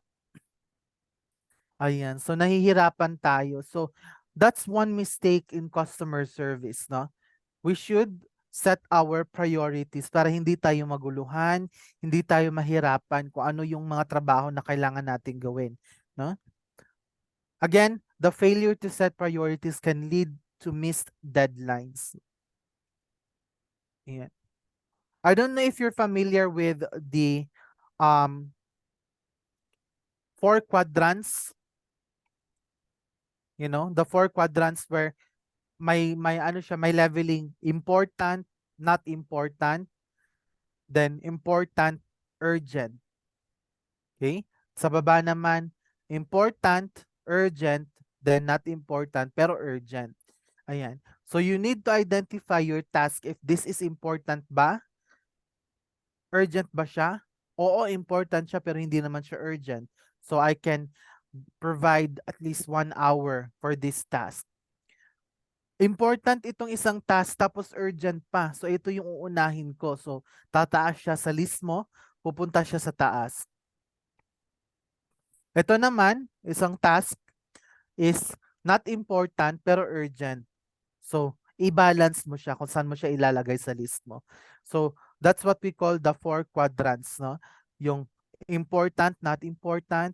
Ayan, so nahihirapan tayo. So that's one mistake in customer service, no? We should set our priorities para hindi tayo maguluhan, hindi tayo mahirapan kung ano yung mga trabaho na kailangan natin gawin, no? Again, the failure to set priorities can lead to missed deadlines. Yeah. I don't know if you're familiar with the 4 quadrants. The 4 quadrants where may leveling important, not important, then important, urgent. Okay? Sa baba naman, important, urgent, then not important, pero urgent. Ayan. So you need to identify your task if this is important ba? Urgent ba siya? Oo, important siya pero hindi naman siya urgent. So I can provide at least 1 hour for this task. Important itong isang task tapos urgent pa. So ito yung uunahin ko. So tataas siya sa list mo, pupunta siya sa taas. Ito naman, isang task is not important pero urgent. So i-balance mo siya kung saan mo siya ilalagay sa list mo. So that's what we call the 4 quadrants, no? Yung important, not important,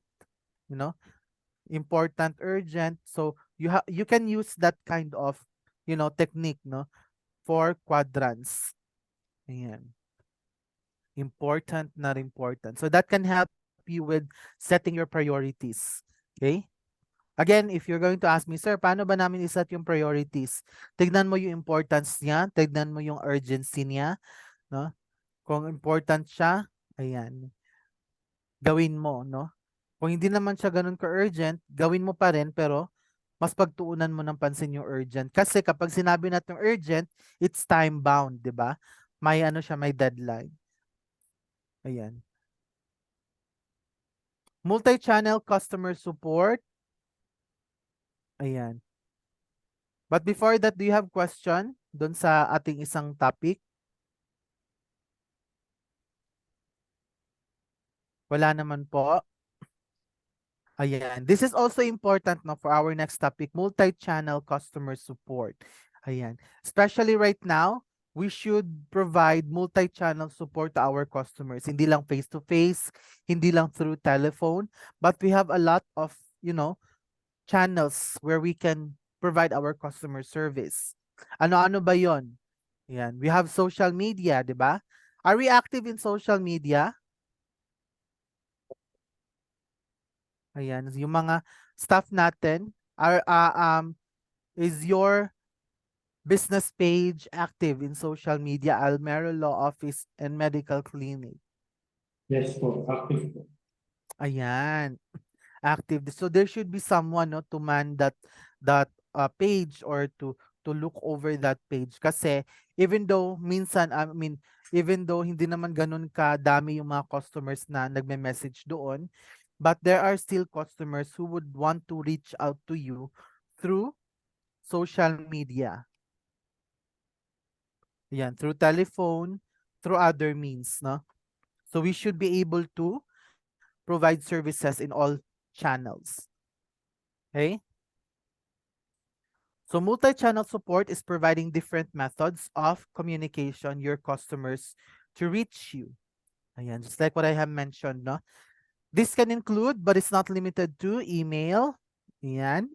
important, urgent. So you can use that kind of, technique, no, for quadrants. Ayan. Important, not important. So that can help you with setting your priorities. Okay? Again, if you're going to ask me, sir, paano ba namin iset yung priorities? Tignan mo yung importance niya, tignan mo yung urgency niya, no? Kung important siya, ayan, gawin mo, no? Kung hindi naman siya ganun ka-urgent, gawin mo pa rin, pero mas pagtuunan mo ng pansin yung urgent. Kasi kapag sinabi natin urgent, it's time-bound, di ba? May ano siya, may deadline. Ayan. Multi-channel customer support. Ayan. But before that, do you have question dun sa ating isang topic? Wala naman po. Ayan. This is also important, no, for our next topic, multi-channel customer support. Ayan. Especially right now, we should provide multi-channel support to our customers. Hindi lang face-to-face, hindi lang through telephone, but we have a lot of, channels where we can provide our customer service. Ano-ano ba yon? Ayan. We have social media, di ba? Are we active in social media? Ayan, yung mga staff natin is your business page active in social media, Almero Law Office and Medical Clinic? Yes po, active po. Ayan, active. So there should be someone, no, to man that page, or to look over that page. Kasi even though minsan, even though hindi naman ganun kadami yung mga customers na nagme-message doon, but there are still customers who would want to reach out to you through social media. Yan, through telephone, through other means, no? So we should be able to provide services in all channels. Okay? So multi-channel support is providing different methods of communication your customers to reach you. Ayan, just like what I have mentioned, no? This can include, but it's not limited to, email. Ayan.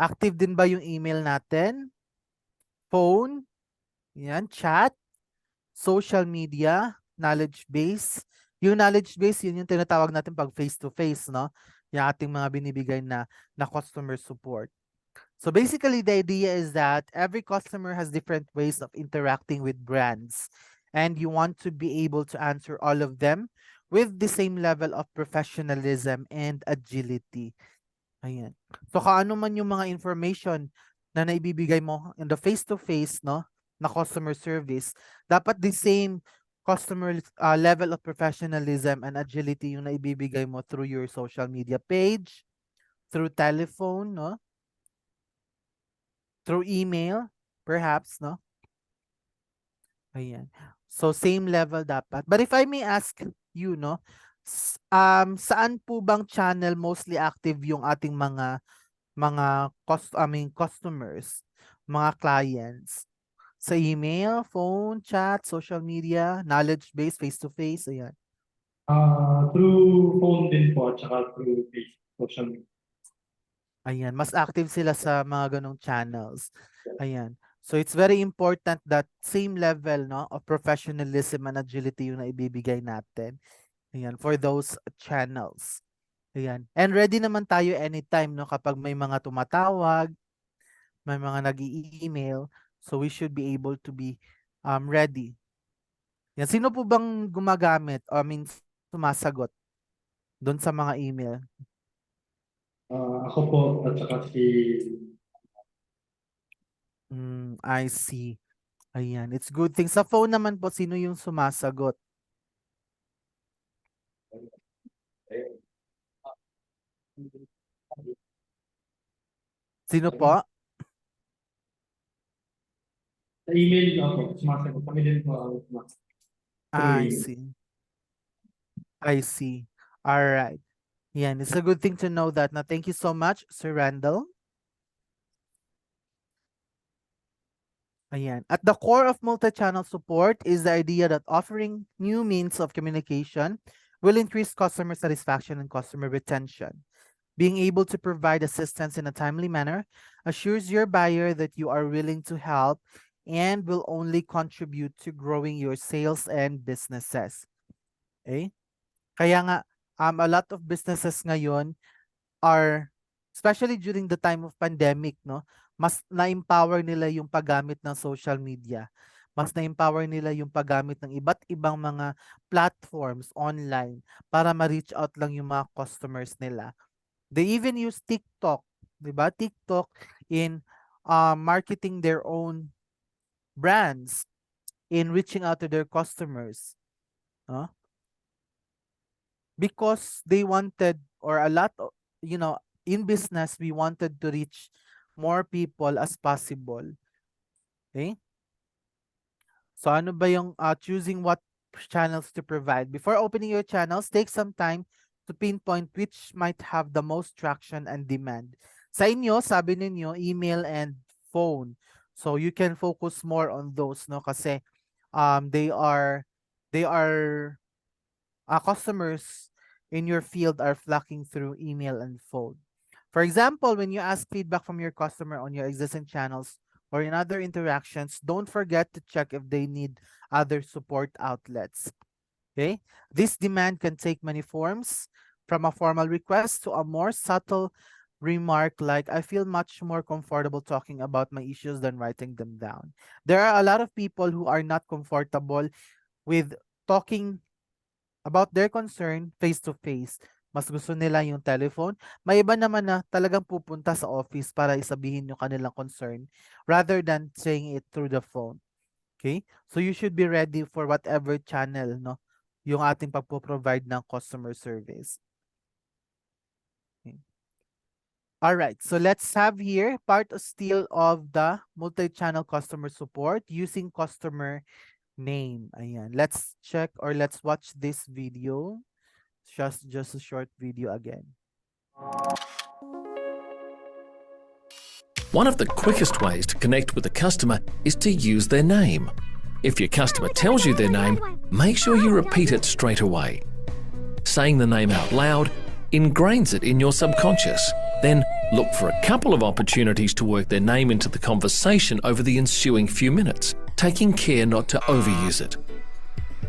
Active din ba yung email natin? Phone. Ayan, chat. Social media. Knowledge base. Yung knowledge base, yun yung tinatawag natin pag face-to-face, no? Yung ating mga binibigay na customer support. So basically, the idea is that every customer has different ways of interacting with brands, and you want to be able to answer all of them with the same level of professionalism and agility. Ayan. So kaano man yung mga information na naibibigay mo in the face-to-face, no, na customer service, dapat the same customer level of professionalism and agility yung naibibigay mo through your social media page, through telephone, no, through email, perhaps, no? Ayan. So, same level dapat. But if I may ask you, no, saan po bang channel mostly active yung ating mga customers, mga clients? Sa email, phone, chat, social media, knowledge base, face-to-face, ayan. Through phone din po, tsaka through Facebook, social media. Ayan, mas active sila sa mga ganong channels. Ayan. So it's very important that same level, no, of professionalism and agility yung naibibigay natin. Ayan, for those channels. Ayan. And ready naman tayo anytime, no, kapag may mga tumatawag, may mga nag-i-email, so we should be able to be ready. Yan, sino po bang gumagamit, sumasagot doon sa mga email? Ako po, at saka si... I see. Ayan, it's good thing. Sa phone naman po, sino yung sumasagot? Sino po? Sa email ako, sumasagot. Kami din po ako sumasagot. I see. I see. All right. Yan, it's a good thing to know that. Now, thank you so much, Sir Randall. Ayan. At the core of multi-channel support is the idea that offering new means of communication will increase customer satisfaction and customer retention. Being able to provide assistance in a timely manner assures your buyer that you are willing to help and will only contribute to growing your sales and businesses. Okay? Kaya nga, a lot of businesses ngayon are, especially during the time of pandemic, no, mas na-empower nila yung paggamit ng social media. Mas na-empower nila yung paggamit ng iba't ibang mga platforms online para ma-reach out lang yung mga customers nila. They even use TikTok, 'di ba? TikTok in marketing their own brands, in reaching out to their customers. No? Because they wanted, or a lot of, in business, we wanted to reach more people as possible. Okay? So ano ba yung choosing what channels to provide? Before opening your channels, take some time to pinpoint which might have the most traction and demand. Sa inyo, sabi ninyo, email and phone. So you can focus more on those, no? Kasi they are customers in your field are flocking through email and phone. For example, when you ask feedback from your customer on your existing channels or in other interactions, don't forget to check if they need other support outlets. Okay? This demand can take many forms, from a formal request to a more subtle remark like, I feel much more comfortable talking about my issues than writing them down. There are a lot of people who are not comfortable with talking about their concern face to face. Mas gusto nila yung telephone. May iba naman na talagang pupunta sa office para isabihin yung kanilang concern rather than saying it through the phone. Okay? So you should be ready for whatever channel, no, yung ating pagpo-provide ng customer service. Okay. All right, so let's have here part still of the multi-channel customer support using customer name. Ayan. Let's check or let's watch this video. Just a short video again. One of the quickest ways to connect with a customer is to use their name. If your customer tells you their name, make sure you repeat it straight away. Saying the name out loud ingrains it in your subconscious. Then look for a couple of opportunities to work their name into the conversation over the ensuing few minutes, taking care not to overuse it.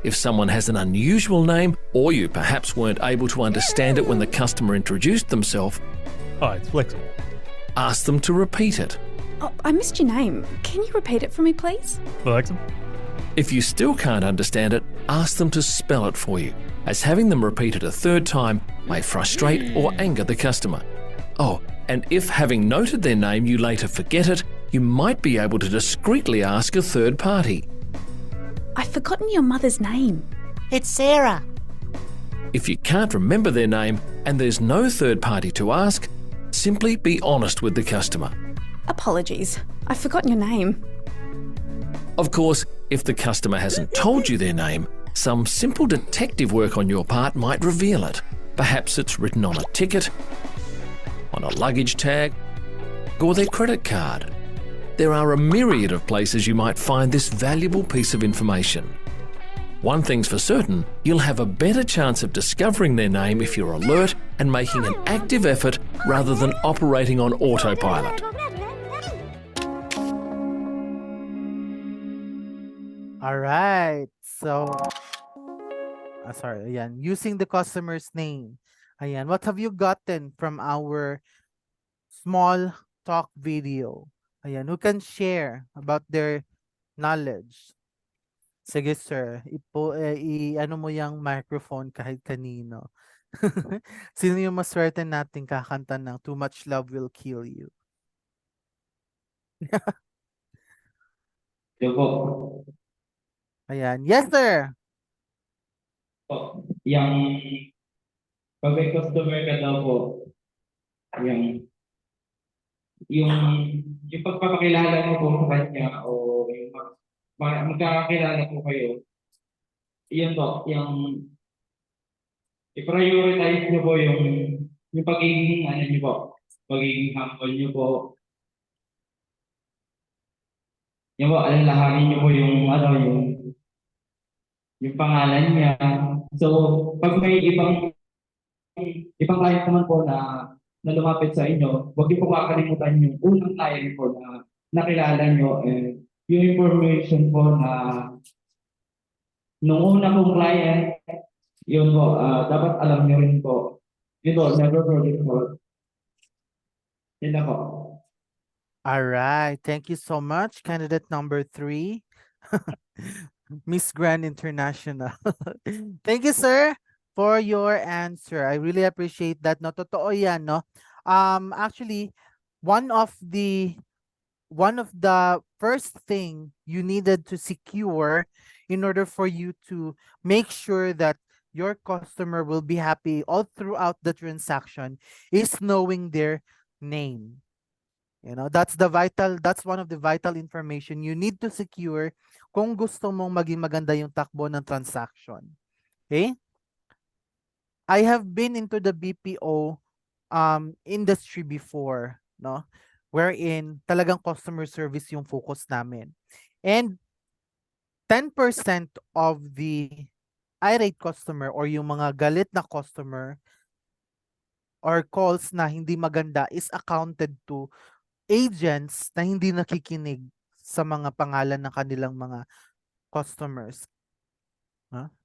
If someone has an unusual name, or you perhaps weren't able to understand it when the customer introduced themselves, Hi, it's Flexible. ask them to repeat it. Oh, I missed your name. Can you repeat it for me, please? Flexible. If you still can't understand it, ask them to spell it for you, as having them repeat it a third time may frustrate or anger the customer. Oh, and if having noted their name you later forget it, you might be able to discreetly ask a third party. I've forgotten your mother's name. It's Sarah. If you can't remember their name and there's no third party to ask, simply be honest with the customer. Apologies. I've forgotten your name. Of course, if the customer hasn't told you their name, some simple detective work on your part might reveal it. Perhaps it's written on a ticket, on a luggage tag, or their credit card. There are a myriad of places you might find this valuable piece of information. One thing's for certain, you'll have a better chance of discovering their name if you're alert and making an active effort rather than operating on autopilot. All right. So, ayan, using the customer's name. Ayan, what have you gotten from our small talk video? Ayan, who can share about their knowledge? Sige, sir. Ano mo yung microphone kahit kanino. Sino yung maswerte natin kakanta ng Too Much Love Will Kill You? Yo po. Ayan. Yes, sir. Po. Yung pag may customer ka daw po, yung pagpapakilala mo po sa kanya o yung magkakakilala po kayo, yun po, yung i-prioritize nyo po yung pagiging ano nyo po, pagiging humble nyo po. Yung po, alalahanin nyo po yung pangalan niya. So, pag may ibang client naman po na na lumapit sa inyo, huwag niyo po kakalimutan yung unang client po na nakilala niyo, yung information po na nung una pong client, yun po, dapat alam niyo rin po. Yun po, never forget po. Yun na po. All right. Thank you so much, candidate number 3. Miss Grand International. Thank you, sir, for your answer. I really appreciate that. No, totoo yan, no? Actually, one of the first thing you needed to secure in order for you to make sure that your customer will be happy all throughout the transaction is knowing their name. You know, that's one of the vital information you need to secure kung gusto mong maging maganda yung takbo ng transaction. Okay? I have been into the BPO industry before, no? Wherein talagang customer service yung focus namin. And 10% of the irate customer or yung mga galit na customer or calls na hindi maganda is accounted to agents na hindi nakikinig sa mga pangalan ng kanilang mga customers.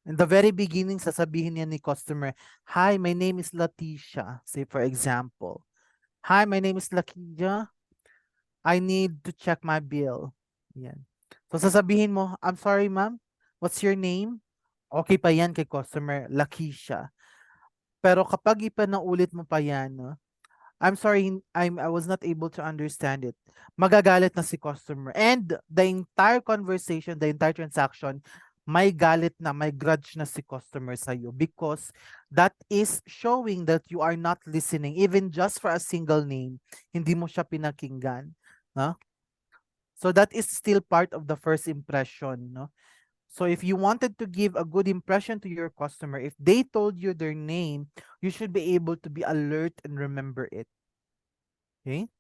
In the very beginning, sasabihin niya ni customer, "Hi, my name is Leticia." Say for example, "Hi, my name is Lakia. I need to check my bill." Yan. So sasabihin mo, "I'm sorry, ma'am. What's your name?" Okay pa yan kay customer, Lakeisha. Pero kapag ipanaulit mo pa yan, no? I'm sorry, I was not able to understand it. Magagalit na si customer. And the entire conversation, the entire transaction, may galit na, may grudge na si customer sa'yo because that is showing that you are not listening. Even just for a single name, hindi mo siya pinakinggan. No? So that is still part of the first impression. No? So if you wanted to give a good impression to your customer, if they told you their name, you should be able to be alert and remember it. Okay?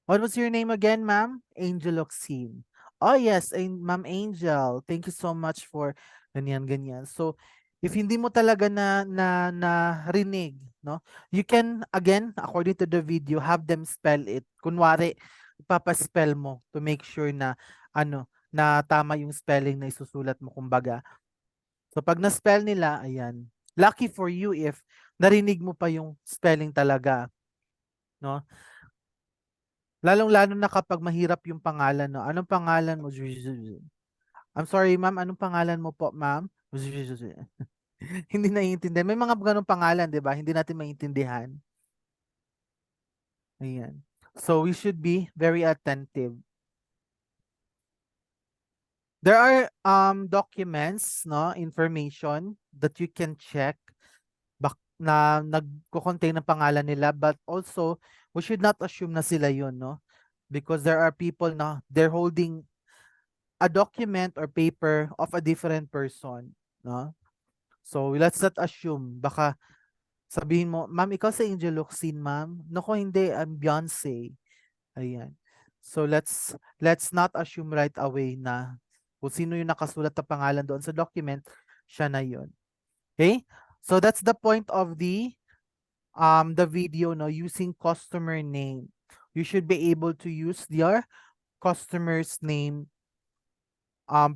What was your name again, ma'am? Angel Oxine. Oh yes, Ma'am Angel. Thank you so much for ganyan. So if hindi mo talaga na rinig, no? You can again, according to the video, have them spell it. Kunwari, ipapaspell mo to make sure na na tama yung spelling na isusulat mo kumbaga. So pag na-spell nila, ayan. Lucky for you if narinig mo pa yung spelling talaga, no? Lalong-lalo na kapag mahirap yung pangalan, no? Anong pangalan mo? I'm sorry, ma'am. Anong pangalan mo po, ma'am? Hindi naiintindihan. May mga ganong pangalan, di ba? Hindi natin maintindihan. Ayan. So we should be very attentive. There are documents, no, information that you can check na nagko-contain ng pangalan nila, but also we should not assume na sila yun, no? Because there are people na they're holding a document or paper of a different person, no? So let's not assume. Baka sabihin mo, "Ma'am, ikaw si Angel Locsin, ma'am." Naku, hindi, I'm Beyonce. Ayan. So let's not assume right away na kung sino yung nakasulat na pangalan doon sa document, siya na yun. Okay? So that's the point of the video, no, using customer name. You should be able to use your customer's name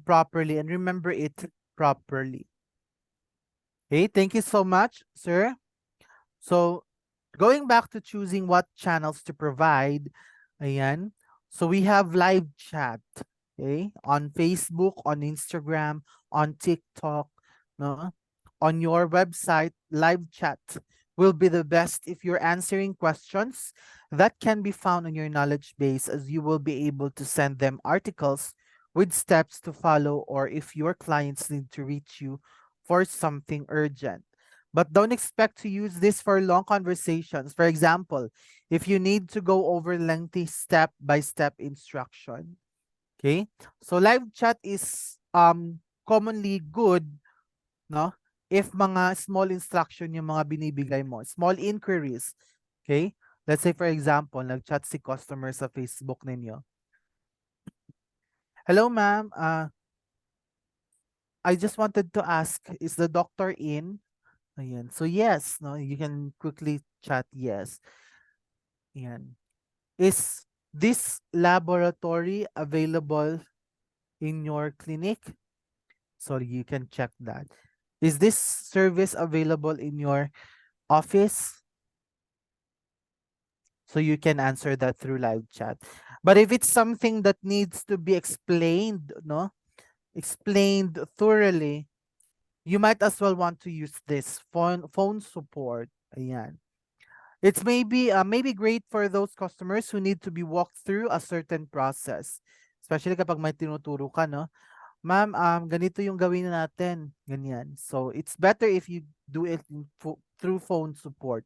properly and remember it properly. Okay, thank you so much, sir. So going back to choosing what channels to provide, ayan. So we have live chat, okay, on Facebook, on Instagram, on TikTok, no? On your website, live chat will be the best if you're answering questions that can be found on your knowledge base, as you will be able to send them articles with steps to follow, or if your clients need to reach you for something urgent. But don't expect to use this for long conversations. For example, if you need to go over lengthy step-by-step instruction. Okay? So live chat is commonly good, no? If mga small instruction yung mga binibigay mo, small inquiries. Okay? Let's say for example, nag-chat si customer sa Facebook ninyo. "Hello ma'am, I just wanted to ask, is the doctor in?" Ayan. So yes, no, you can quickly chat yes. Ayan. Is this laboratory available in your clinic? So you can check that. Is this service available in your office? So you can answer that through live chat. But if it's something that needs to be explained, no, explained thoroughly, you might as well want to use this phone support. Ayan. It's maybe great for those customers who need to be walked through a certain process. Especially kapag may tinuturo ka, no? Ma'am, ganito yung gawin natin. Ganyan. So, it's better if you do it through phone support,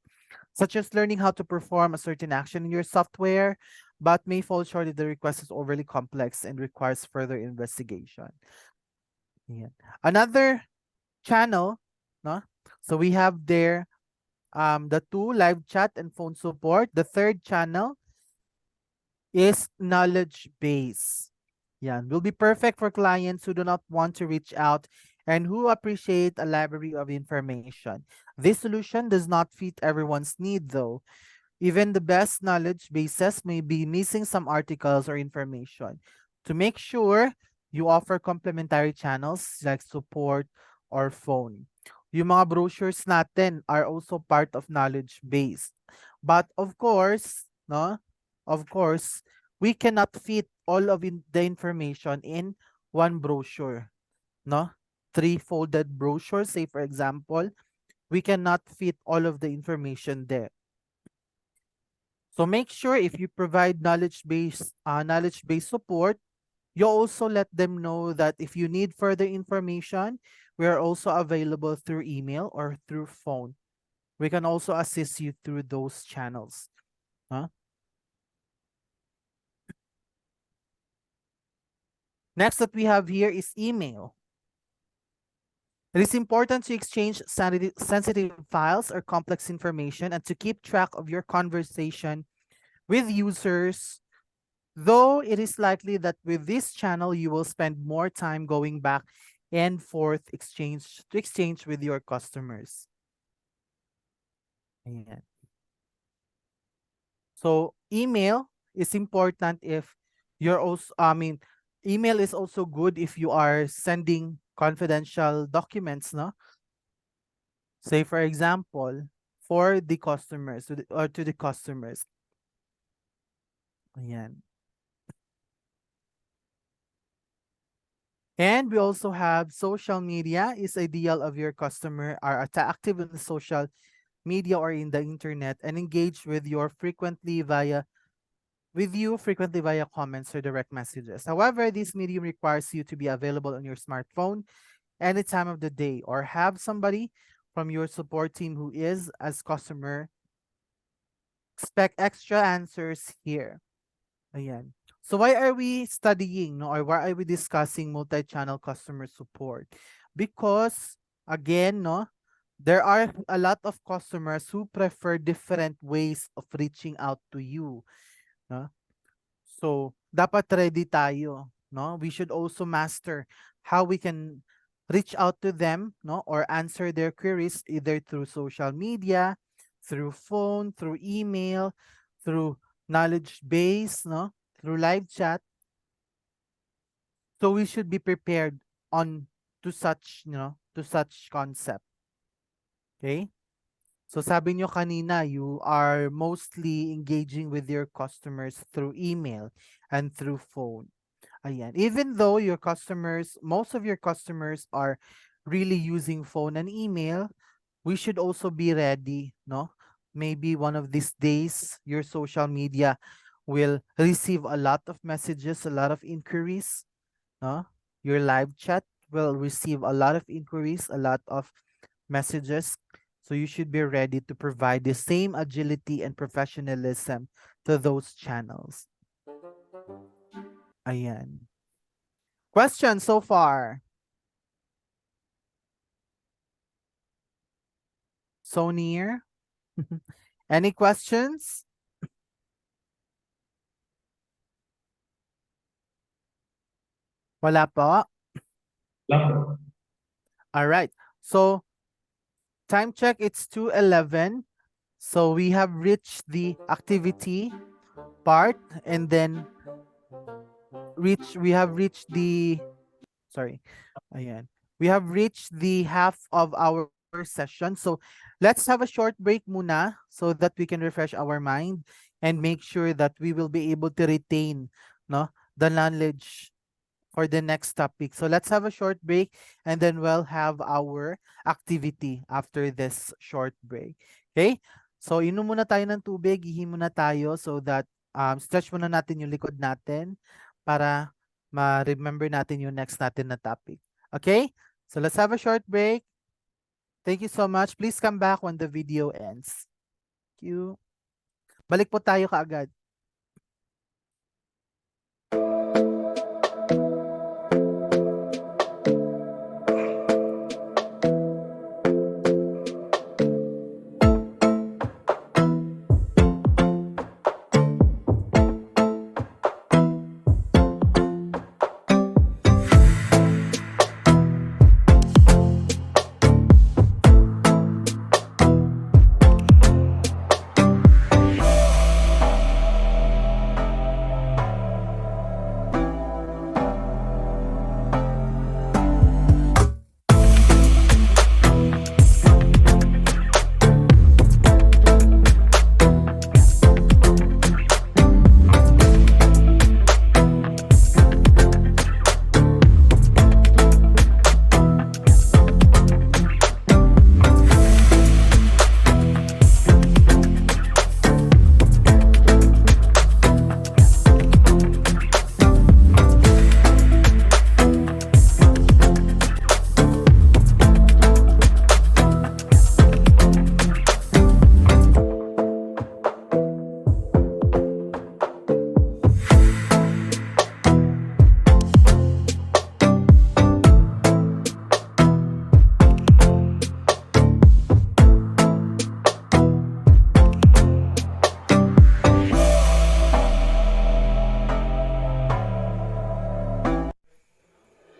such as learning how to perform a certain action in your software, but may fall short if the request is overly complex and requires further investigation. Yeah. Another channel, no? So we have there the two, live chat and phone support. The third channel is knowledge base. Yeah, will be perfect for clients who do not want to reach out and who appreciate a library of information. This solution does not fit everyone's need though. Even the best knowledge bases may be missing some articles or information. To make sure, you offer complementary channels like support or phone. Yung mga brochures natin are also part of knowledge base. But of course, no? Of course, we cannot fit all of the information in one brochure, no? Three folded brochures, say for example, we cannot fit all of the information there. So make sure if you provide knowledge-based support, you also let them know that if you need further information, we are also available through email or through phone. We can also assist you through those channels. Huh? Next that we have here is email. It is important to exchange sensitive files or complex information and to keep track of your conversation with users. Though it is likely that with this channel, you will spend more time going back and forth to exchange with your customers. Ayan. So email is important if you're also, email is also good if you are sending confidential documents, no? Say for example, for the customers or to the customers. Ayan. And we also have social media is ideal of your customer are active in the social media or in the internet and engage with you frequently via comments or direct messages. However, this medium requires you to be available on your smartphone any time of the day or have somebody from your support team who is as customer. Expect extra answers here. Ayan. So why are we studying, no, or why are we discussing multi-channel customer support? Because again, no, there are a lot of customers who prefer different ways of reaching out to you, no? So dapat ready tayo, no? We should also master how we can reach out to them, no, or answer their queries either through social media, through phone, through email, through knowledge base, no, through live chat. So we should be prepared on to such, to such concept. Okay? So sabi nyo kanina, you are mostly engaging with your customers through email and through phone. Ayan. Even though most of your customers are really using phone and email, we should also be ready, no? Maybe one of these days, your social media will receive a lot of messages, a lot of inquiries, no? Your live chat will receive a lot of inquiries, a lot of messages. So you should be ready to provide the same agility and professionalism to those channels. Ayan. Questions so far? So near? Any questions? Wala po? Lang po. All right. So time check, it's 2:11. So we have reached the activity part, and then we have reached the, sorry, ayan. We have reached the half of our session. So let's have a short break muna so that we can refresh our mind and make sure that we will be able to retain, no, the knowledge for the next topic. So let's have a short break, and then we'll have our activity after this short break. Okay? So inom muna tayo ng tubig, ihi muna tayo so that stretch muna natin yung likod natin para ma-remember natin yung next natin na topic. Okay? So let's have a short break. Thank you so much. Please come back when the video ends. Thank you. Balik po tayo kaagad.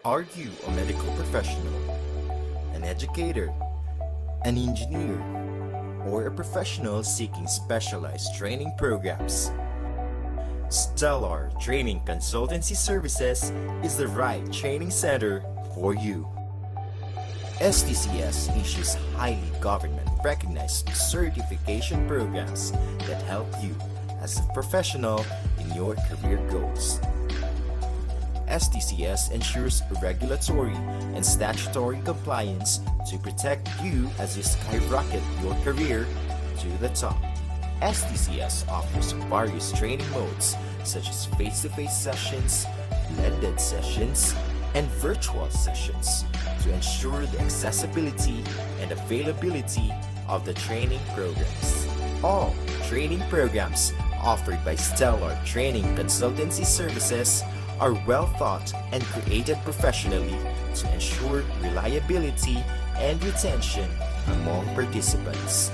Are you a medical professional, an educator, an engineer, or a professional seeking specialized training programs? Stellar Training Consultancy Services is the right training center for you. STCS issues highly government-recognized certification programs that help you as a professional in your career goals. STCS ensures regulatory and statutory compliance to protect you as you skyrocket your career to the top. STCS offers various training modes such as face-to-face sessions, blended sessions, and virtual sessions to ensure the accessibility and availability of the training programs. All training programs offered by Stellar Training Consultancy Services are well thought and created professionally to ensure reliability and retention among participants.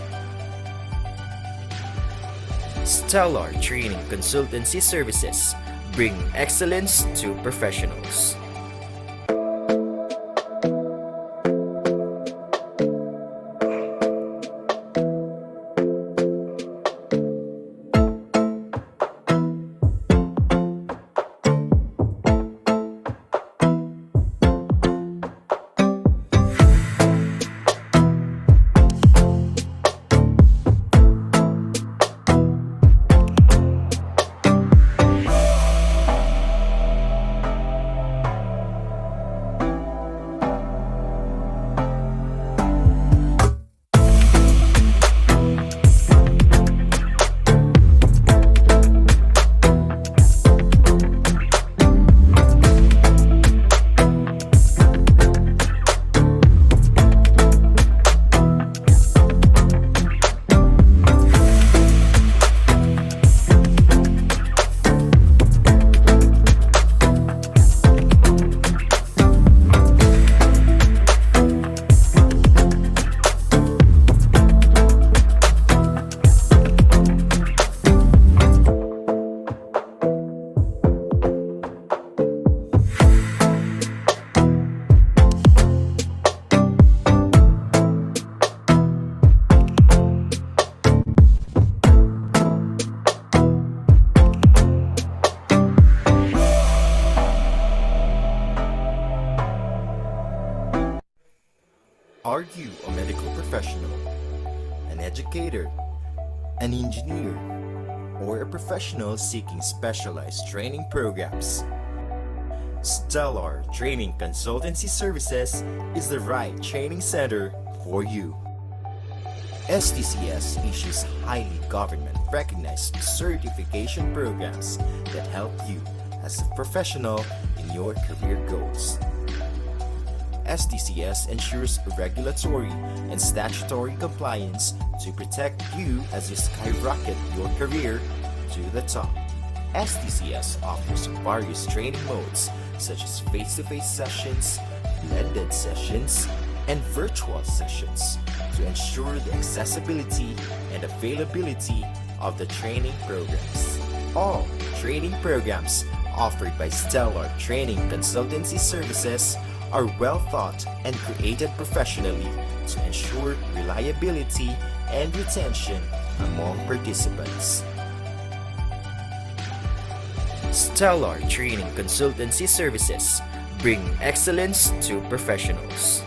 Stellar Training Consultancy Services bring excellence to professionals. Are you a medical professional, an educator, an engineer, or a professional seeking specialized training programs? Stellar Training Consultancy Services is the right training center for you. STCS issues highly government-recognized certification programs that help you as a professional in your career goals. STCS ensures regulatory and statutory compliance to protect you as you skyrocket your career to the top. STCS offers various training modes such as face-to-face sessions, blended sessions, and virtual sessions to ensure the accessibility and availability of the training programs. All training programs offered by Stellar Training Consultancy Services are well thought and created professionally to ensure reliability and retention among participants. Stellar Training Consultancy Services bring excellence to professionals.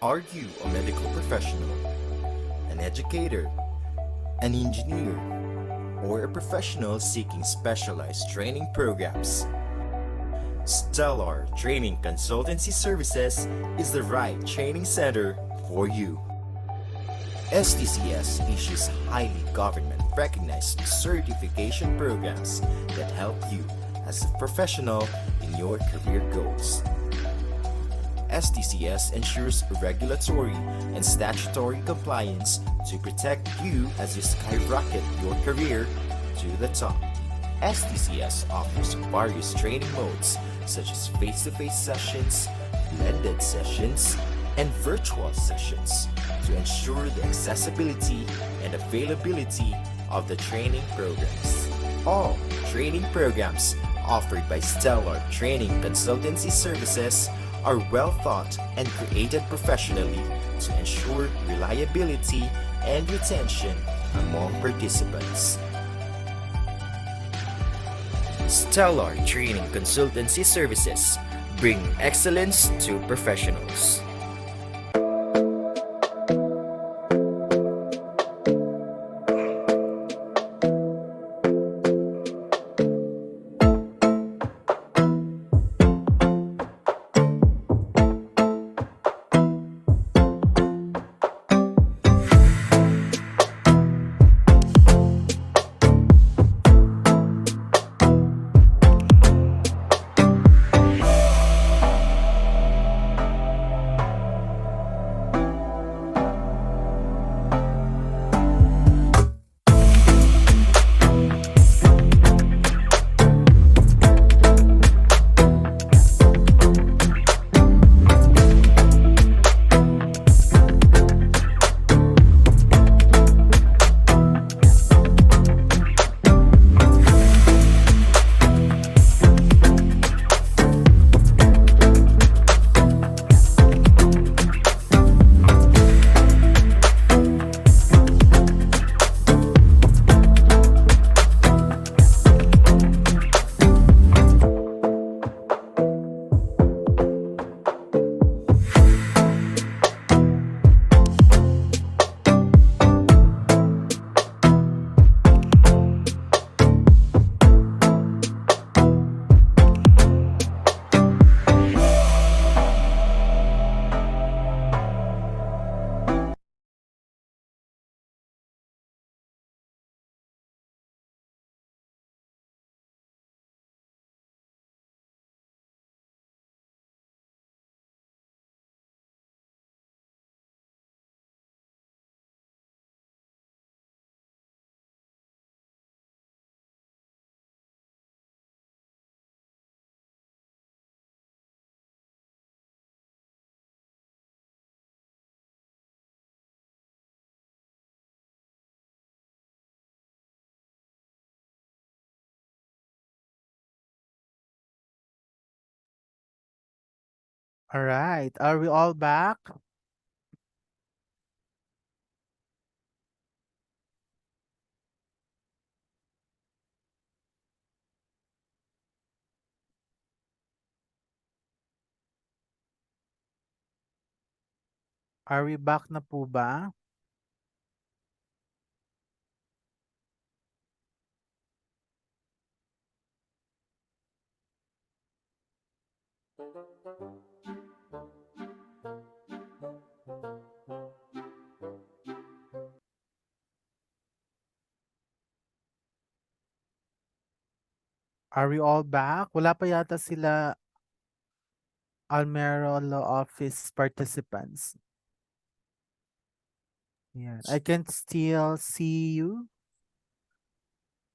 Are you a medical professional, an educator, an engineer, or a professional seeking specialized training programs? Stellar Training Consultancy Services is the right training center for you. STCS issues highly government-recognized certification programs that help you as a professional in your career goals. STCS ensures regulatory and statutory compliance to protect you as you skyrocket your career to the top. STCS offers various training modes such as face-to-face sessions, blended sessions, and virtual sessions to ensure the accessibility and availability of the training programs. All training programs offered by Stellar Training Consultancy Services are well thought and created professionally to ensure reliability and retention among participants. Stellar Training Consultancy Services bring excellence to professionals. All right. Are we all back? Are we back na po ba? Are we all back? Wala pa yata sila Almero Law Office participants. Ayan. I can still see you.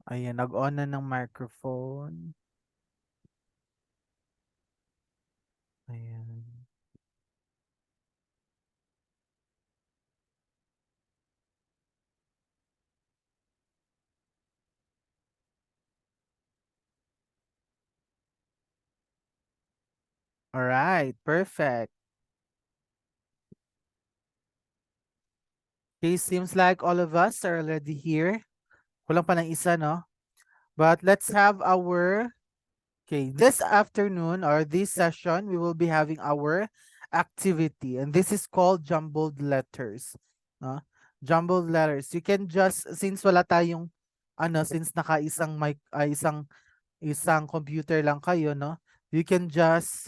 Ayan, nag-on na ng microphone. Ayan. All right, perfect. Okay, seems like all of us are already here. Kulang pa ng isa, no? But let's have our, okay, this afternoon or this session, we will be having our activity. And this is called jumbled letters. No? Jumbled letters. You can just, since wala tayong, since naka-isang mic, isang computer lang kayo, no? You can just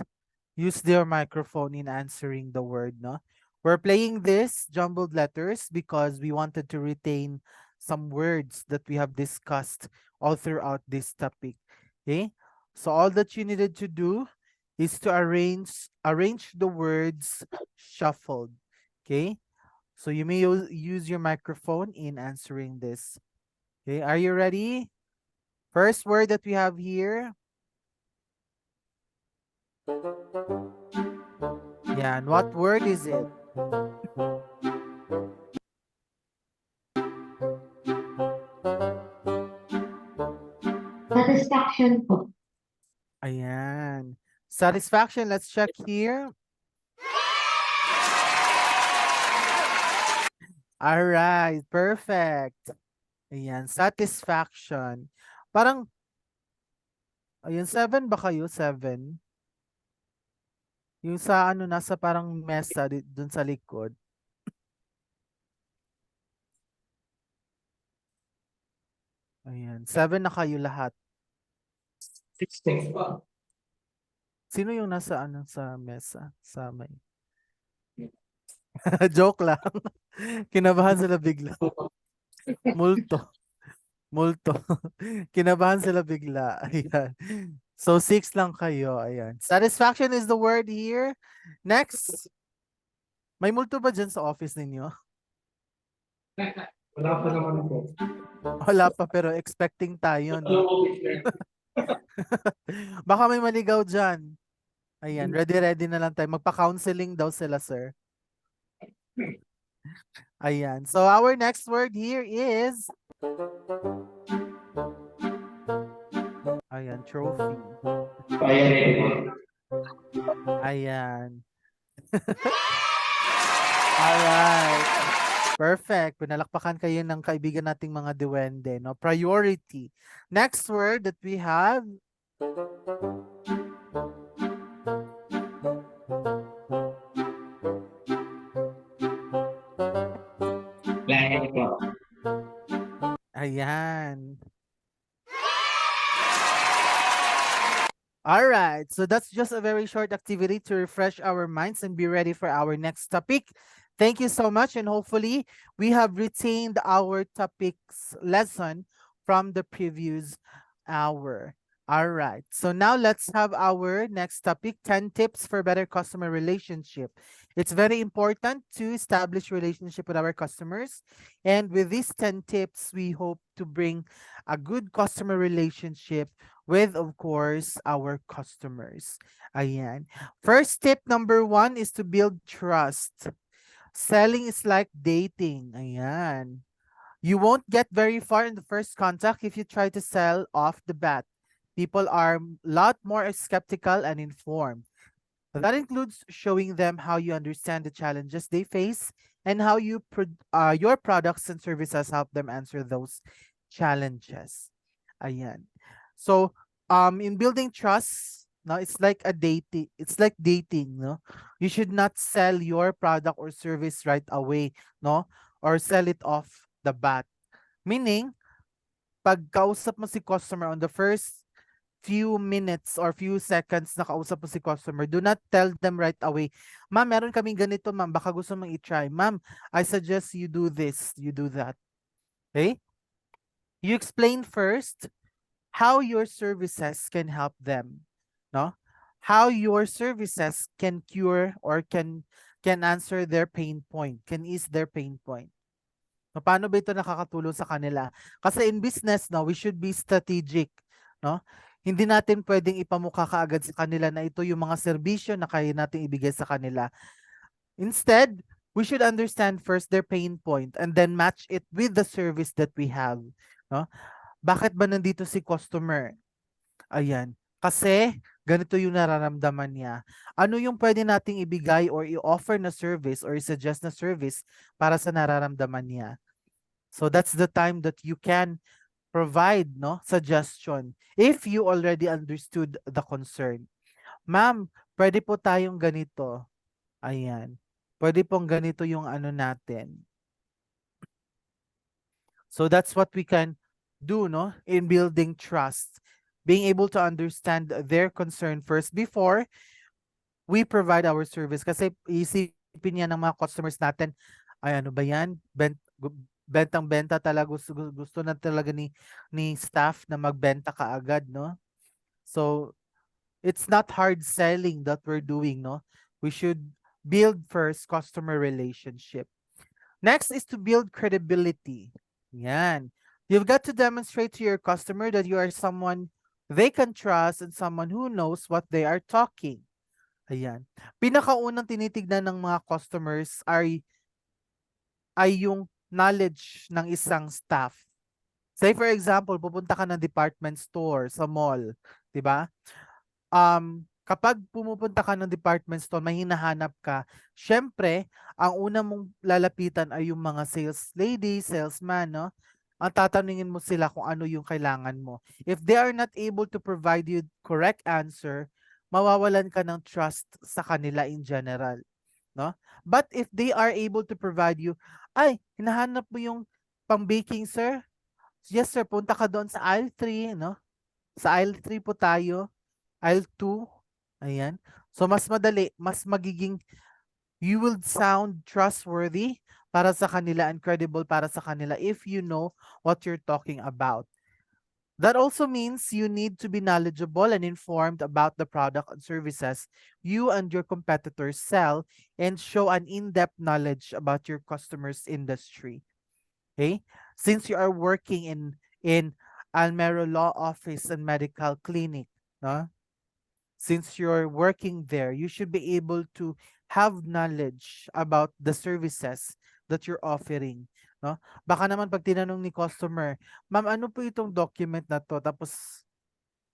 use their microphone in answering the word, no? We're playing this jumbled letters because we wanted to retain some words that we have discussed all throughout this topic. Okay? So all that you needed to do is to arrange the words shuffled. Okay? So you may use your microphone in answering this. Okay, are you ready? First word that we have here. Yeah, and what word is it? Satisfaction po. Ayan. Satisfaction, let's check here. All right, perfect. Ayan, satisfaction. Parang, ayan, 7 ba kayo? 7? Yung sa ano, nasa parang mesa dun sa likod. Ayan, 7 na kayo lahat. 16 pa. Sino yung nasa ano sa mesa? Sa may... Joke lang. Kinabahan sila bigla. Multo. Multo. Kinabahan sila bigla. Ayan. So, 6 lang kayo. Ayan. Satisfaction is the word here. Next. May multo ba dyan sa office ninyo? Wala pa naman po. Wala pa pero expecting tayo, no? Baka may maligaw dyan. Ayan. Ready na lang tayo. Magpa-counseling daw sila, sir. Ayan. So, our next word here is... Ayan, trophy. Ayan. Alright. Perfect. Pinalakpakan kayo ng kaibigan nating mga duwende, no? Priority. Next word that we have. Ayan. All right, so that's just a very short activity to refresh our minds and be ready for our next topic. Thank you so much, and hopefully we have retained our topics lesson from the previous hour. All right, so now let's have our next topic, 10 tips for better customer relationship. It's very important to establish relationship with our customers. And with these 10 tips, we hope to bring a good customer relationship with, of course, our customers. Ayan. First tip number 1 is to build trust. Selling is like dating. Ayan. You won't get very far in the first contact if you try to sell off the bat. People are a lot more skeptical and informed. That includes showing them how you understand the challenges they face and how your products and services help them answer those challenges. Ayan. So, in building trust, no, it's like dating, no? You should not sell your product or service right away, no? Or sell it off the bat. Meaning, pag kausap mo si customer on the first few minutes or few seconds na kausap mo si customer, do not tell them right away, ma'am, meron kaming ganito, ma'am, baka gusto mong i-try. Ma'am, I suggest you do this, you do that. Okay? You explain first how your services can help them, no? How your services can cure or can answer their pain point, can ease their pain point. No, paano ba ito nakakatulong sa kanila? Kasi in business, no, we should be strategic, no? Hindi natin pwedeng ipamukha kaagad sa kanila na ito yung mga serbisyo na kaya nating ibigay sa kanila. Instead, we should understand first their pain point and then match it with the service that we have, no? Bakit ba nandito si customer? Ayan. Kasi ganito yung nararamdaman niya. Ano yung pwede nating ibigay or i-offer na service or i-suggest na service para sa nararamdaman niya? So that's the time that you can provide, no, suggestion if you already understood the concern. Ma'am, pwede po tayong ganito. Ayan. Pwede pong ganito yung ano natin. So that's what we can do, no, in building trust. Being able to understand their concern first before we provide our service. Kasi isipin niya ng mga customers natin, ay ano ba yan? Bentang-benta talaga, gusto na talaga ni staff na magbenta kaagad, no? So, it's not hard selling that we're doing, no? We should build first customer relationship. Next is to build credibility. Yan. You've got to demonstrate to your customer that you are someone they can trust and someone who knows what they are talking. Ayan. Pinakaunang tinitignan ng mga customers ay yung knowledge ng isang staff. Say for example, pupunta ka ng department store sa mall, 'di ba? Kapag pumupunta ka ng department store, may hinahanap ka, syempre, ang una mong lalapitan ay yung mga sales lady, salesman, no? Ang tatanungin mo sila kung ano yung kailangan mo. If they are not able to provide you correct answer, mawawalan ka ng trust sa kanila in general, no? But if they are able to provide you, ay, hinahanap mo yung pang-baking, sir? Yes, sir, punta ka doon sa aisle 3, no? Sa aisle 3 po tayo. Aisle 2. Ayan. So, mas madali, mas magiging, you will sound trustworthy para sa kanila and credible para sa kanila if you know what you're talking about. That also means you need to be knowledgeable and informed about the product and services you and your competitors sell and show an in-depth knowledge about your customer's industry. Okay? Since you are working in Almero Law Office and Medical Clinic, no? Since you're working there, you should be able to have knowledge about the services that you're offering, no? Baka naman pag tinanong ni customer, ma'am, ano po itong document na to? Tapos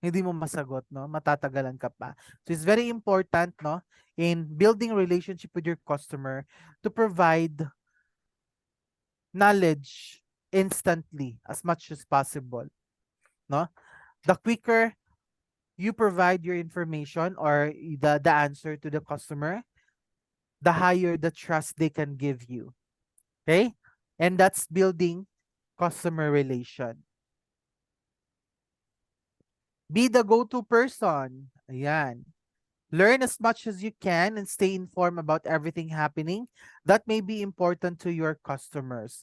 hindi mo masagot, no? Matatagalan ka pa. So it's very important, no, in building relationship with your customer to provide knowledge instantly as much as possible, no? The quicker you provide your information or the answer to the customer, the higher the trust they can give you. Okay? And that's building customer relation. Be the go-to person. Ayan. Learn as much as you can and stay informed about everything happening that may be important to your customers.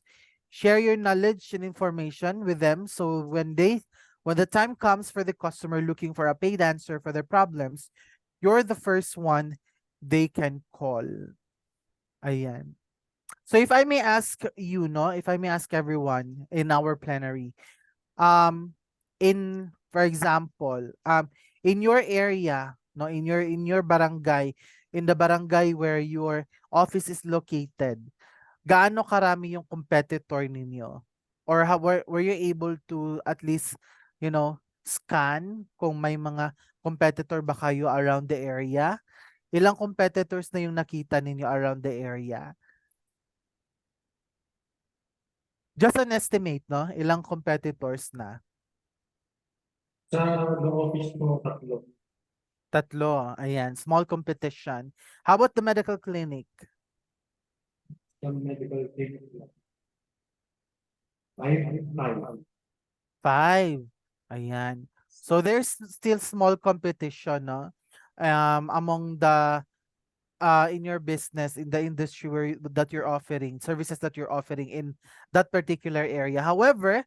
Share your knowledge and information with them so when the time comes for the customer looking for a paid answer for their problems, you're the first one they can call. Ayan. So if I may ask you, no, if I may ask everyone in our plenary, for example, in your area, no, in your barangay, in the barangay where your office is located, gaano karami yung competitor ninyo? Or were you able to at least, you know, scan kung may mga competitor ba kayo around the area? Ilang competitors na yung nakita ninyo around the area? Just an estimate, no? Ilang competitors na? Sa law office ko, 3. Tatlo. Ayan, small competition. How about the medical clinic? Sa medical clinic lang. 5. 5. Ayan. So there's still small competition, no? Among the in your business, in the industry that you're offering, services that you're offering in that particular area. However,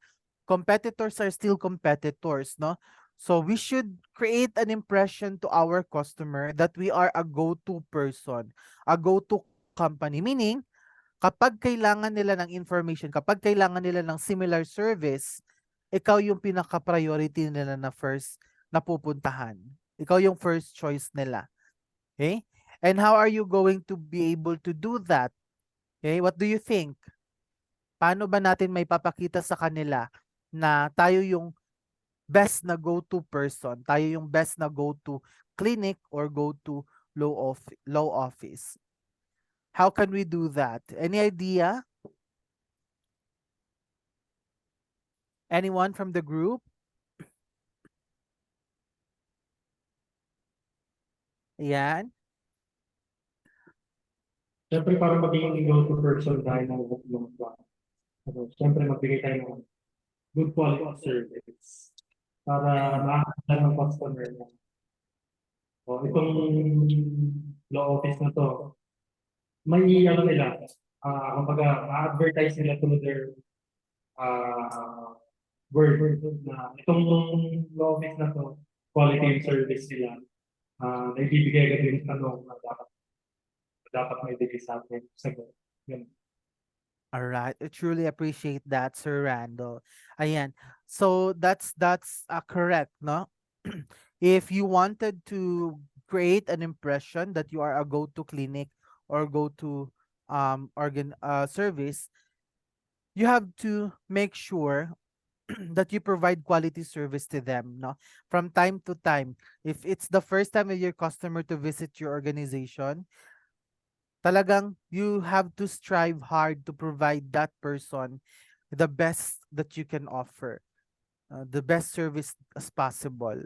competitors are still competitors, no? So we should create an impression to our customer that we are a go-to person, a go-to company. Meaning, kapag kailangan nila ng information, kapag kailangan nila ng similar service, ikaw yung pinaka-priority nila na first na pupuntahan. Ikaw yung first choice nila. Okay? And how are you going to be able to do that? Okay? What do you think? Paano ba natin may papakita sa kanila na tayo yung best na go-to person, tayo yung best na go-to clinic or go-to law office? How can we do that? Any idea? Anyone from the group? Ayan. Siyempre, para maging go-to person tayo ng siyempre, magbigay tayo ng good quality of service para makakita ng customer na itong law office na to, may ano nila, kumbaga, ma-advertise nila through their word na itong law office na to, quality of service nila, naibibigay agad yung tanong na dapat may bigay sa atin. Yun. All right. I truly appreciate that, Sir Randall. Ayan. So that's correct, no? If you wanted to create an impression that you are a go-to clinic or go-to service, you have to make sure that you provide quality service to them, no? From time to time. If it's the first time of your customer to visit your organization, talagang you have to strive hard to provide that person the best that you can offer, the best service as possible.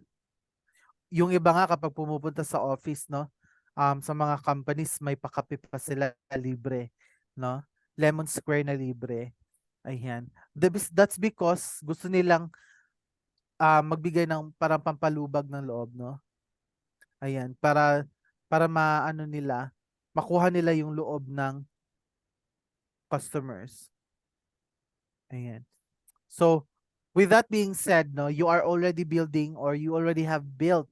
Yung iba nga kapag pumupunta sa office, no, sa mga companies may pakape pa sila libre, no? Lemon Square na libre. Ayan. That's because gusto nilang magbigay ng parang pampalubag ng loob, no? Ayan, para maano nila, makuha nila yung loob ng customers. Ayan. So, with that being said, no, you are already building or you already have built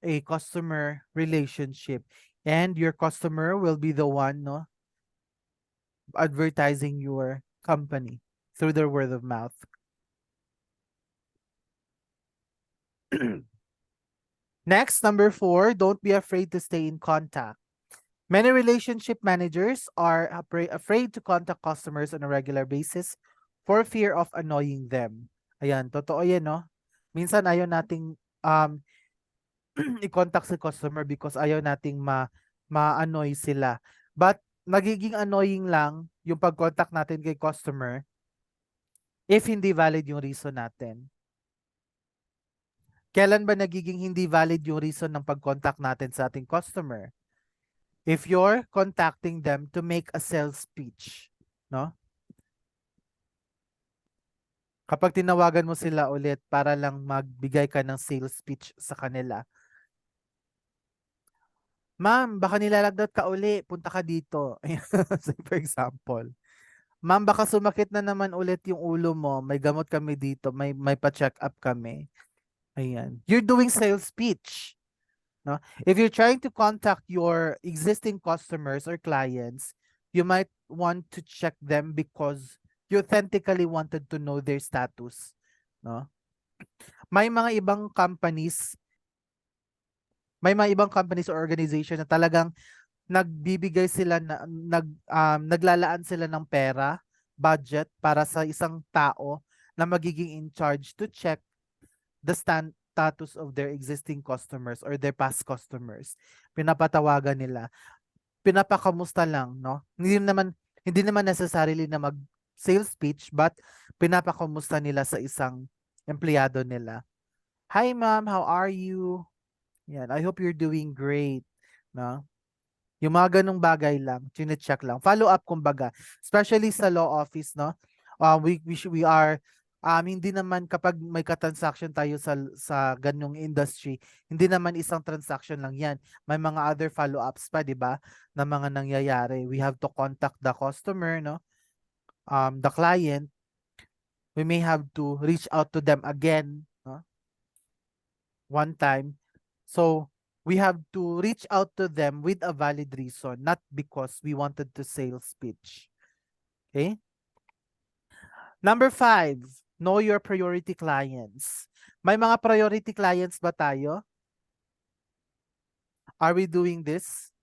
a customer relationship, and your customer will be the one, no, advertising your company through their word of mouth. Next, number 4, don't be afraid to stay in contact. Many relationship managers are afraid to contact customers on a regular basis for fear of annoying them. Ayan, totoo yan, no? Minsan ayaw nating i-contact si customer because ayaw nating ma-annoy sila. But nagiging annoying lang yung pag-contact natin kay customer if hindi valid yung reason natin. Kailan ba nagiging hindi valid yung reason ng pag-contact natin sa ating customer? If you're contacting them to make a sales pitch, no? Kapag tinawagan mo sila ulit para lang magbigay ka ng sales pitch sa kanila. Ma'am, baka nilalagdat ka uli, punta ka dito. For example. Ma'am, baka sumakit na naman ulit yung ulo mo, may gamot kami dito, may pa-check up kami. Ayan. You're doing sales pitch. No? If you're trying to contact your existing customers or clients, you might want to check them because you authentically wanted to know their status. No? May mga ibang companies or organization na talagang nagbibigay sila naglalaan sila ng pera, budget para sa isang tao na magiging in charge to check status of their existing customers or their past customers. Pinapatawagan nila. Pinapakamusta lang, no? Hindi naman necessarily na mag sales pitch, but pinapakamusta nila sa isang empleyado nila. Hi ma'am, how are you? Yan, I hope you're doing great, no? Yung mga ganong bagay lang, chine-check lang. Follow up kumbaga, especially sa law office, no? We are hindi naman kapag may ka-transaction tayo sa ganong industry, hindi naman isang transaction lang 'yan. May mga other follow-ups pa, 'di ba? Na mga nangyayari. We have to contact the customer, no? The client. We may have to reach out to them again, no? One time. So, we have to reach out to them with a valid reason, not because we wanted to sales pitch. Okay? Number 5, know your priority clients. May mga priority clients ba tayo? Are we doing this?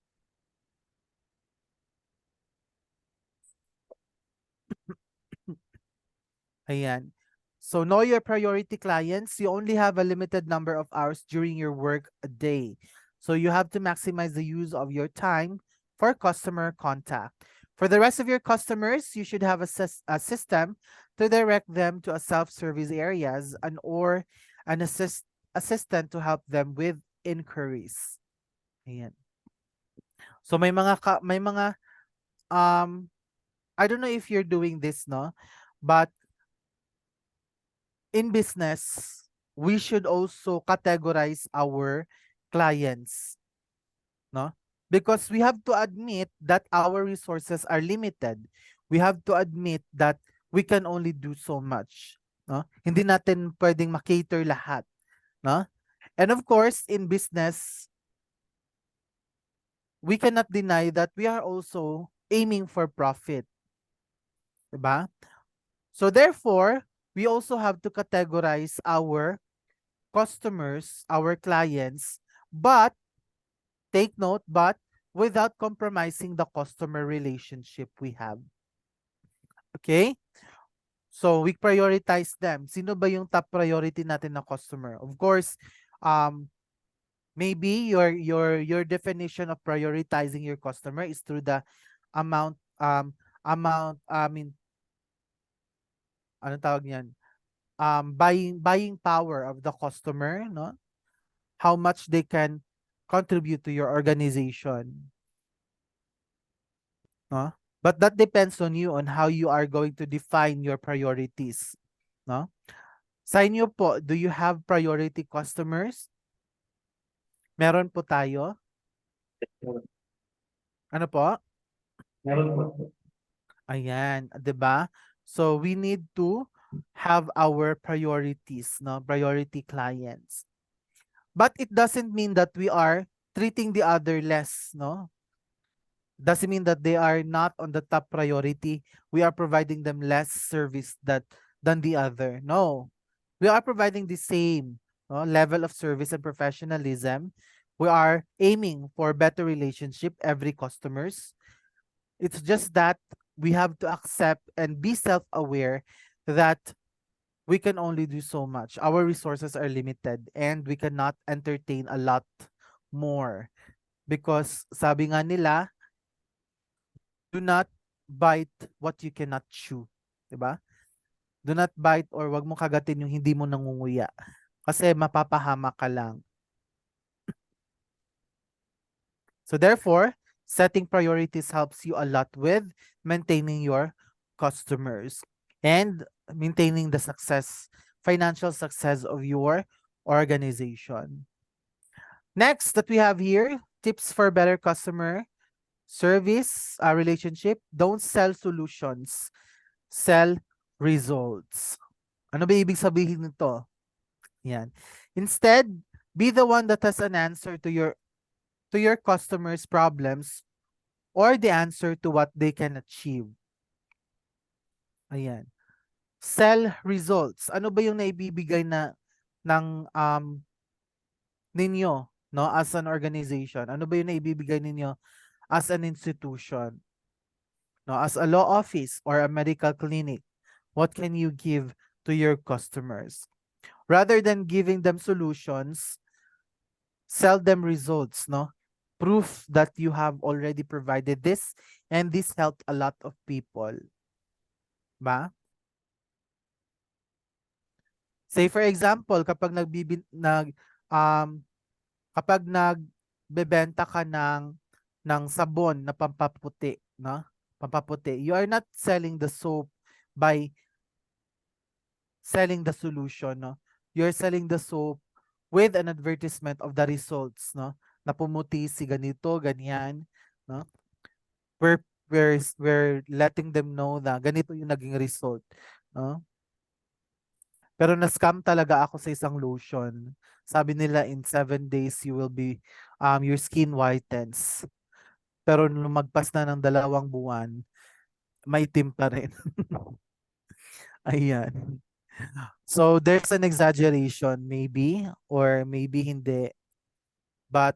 Ayan. So, know your priority clients. You only have a limited number of hours during your work a day. So, you have to maximize the use of your time for customer contact. For the rest of your customers, you should have a system to direct them to a self-service areas or an assistant to help them with inquiries. Ayan. So, may mga I don't know if you're doing this, no? But in business, we should also categorize our clients, no? Because we have to admit that our resources are limited. We have to admit that we can only do so much, no? Hindi natin pwedeng makater lahat, no? And of course, in business, we cannot deny that we are also aiming for profit. Diba? So therefore, we also have to categorize our customers, our clients, but take note, but without compromising the customer relationship we have. Okay? So we prioritize them. Sino ba yung top priority natin na customer? Of course, maybe your definition of prioritizing your customer is through the amount ano tawag niyan? Buying power of the customer, no? How much they can contribute to your organization, no? But that depends on you on how you are going to define your priorities, no? Sa inyo po, do you have priority customers? Meron po tayo? Ano po? Meron po. Ayan, 'di ba? So we need to have our priorities, no? Priority clients. But it doesn't mean that we are treating the other less, no? Doesn't mean that they are not on the top priority. We are providing them less service than the other. No. We are providing the same, no, level of service and professionalism. We are aiming for better relationship every customers. It's just that we have to accept and be self-aware that we can only do so much. Our resources are limited and we cannot entertain a lot more. Because sabi nga nila, do not bite what you cannot chew. Diba? Do not bite or wag mo kagatin yung hindi mo nangunguya. Kasi mapapahama ka lang. So therefore, setting priorities helps you a lot with maintaining your customers and maintaining the financial success of your organization. Next that we have here, tips for better customer service relationship. Don't sell solutions, sell results. Ano ba ibig sabihin nito? Yan. Instead, be the one that has an answer to your customers' problems or the answer to what they can achieve. Ayan. Sell results. Ano ba yung naibibigay na ng ninyo, no, as an organization? Ano ba yung naibibigay ninyo as an institution? No, as a law office or a medical clinic, what can you give to your customers? Rather than giving them solutions, sell them results, no? Proof that you have already provided this and this helped a lot of people. Ba? Say for example, kapag nagbebenta ka ng sabon na pampaputi, no? Pampaputi. You are not selling the soap by selling the solution, no? You're selling the soap with an advertisement of the results, no? Na pumuti si ganito, ganyan, no? We're letting them know na ganito yung naging result, no? Pero na-scam talaga ako sa isang lotion. Sabi nila in 7 days you will be your skin whitens. Pero nung lumagpas na ng 2 buwan, maitim pa rin. Ayan. So there's an exaggeration maybe or maybe hindi. But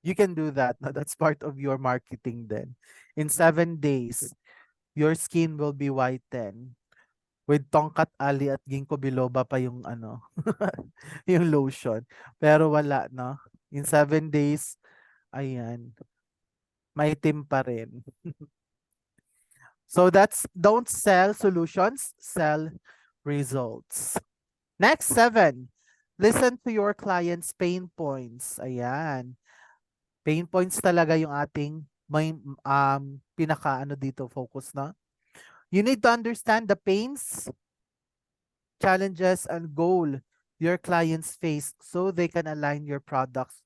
you can do that. No? That's part of your marketing then. In 7 days, your skin will be whitened. With tongkat ali at ginkgo biloba pa yung ano, yung lotion. Pero wala, no? In 7 days, ayan, maitim pa rin. So don't sell solutions, sell results. Next, 7. Listen to your client's pain points. Ayan. Pain points talaga yung ating may pinaka ano dito focus, no? You need to understand the pains, challenges, and goal your clients face so they can align your products,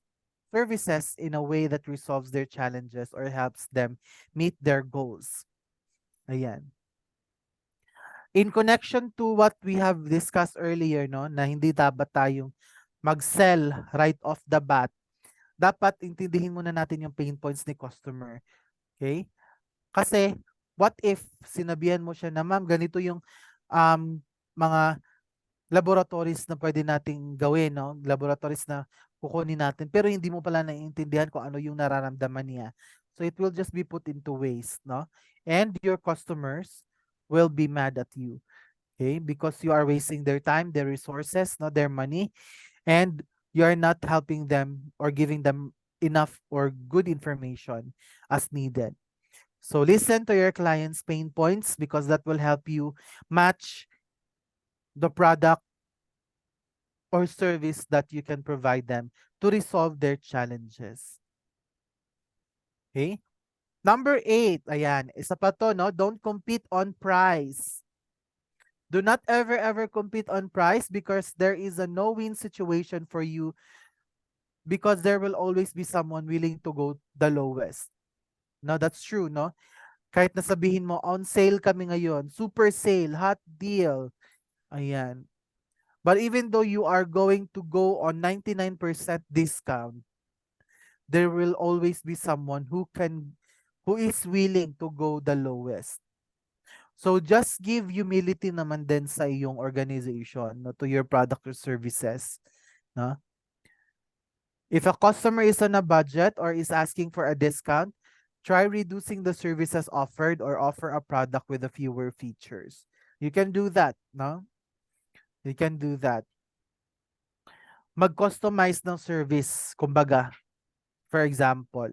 services in a way that resolves their challenges or helps them meet their goals. Ayan. In connection to what we have discussed earlier, no, na hindi dapat tayong mag-sell right off the bat, dapat intindihin muna natin yung pain points ni customer. Okay? Kasi, what if sinabihan mo siya na, ma'am, ganito yung mga laboratories na pwede nating gawin, no? Laboratories na kukunin natin, pero hindi mo pala naiintindihan kung ano yung nararamdaman niya. So, it will just be put into waste, no? And your customers will be mad at you, okay? Because you are wasting their time, their resources, no? Their money, and you are not helping them or giving them enough or good information as needed. So listen to your client's pain points because that will help you match the product or service that you can provide them to resolve their challenges. Okay? Number 8, ayan, isa pa to, no? Don't compete on price. Do not ever compete on price because there is a no-win situation for you because there will always be someone willing to go the lowest. No, that's true, no? Kahit nasabihin mo, on sale kami ngayon, super sale, hot deal. Ayan. But even though you are going to go on 99% discount, there will always be someone who is willing to go the lowest. So just give humility naman din sa iyong organization, no, to your product or services, no? If a customer is on a budget or is asking for a discount, try reducing the services offered or offer a product with a fewer features. You can do that, no? You can do that. Mag-customize ng service, kumbaga. For example,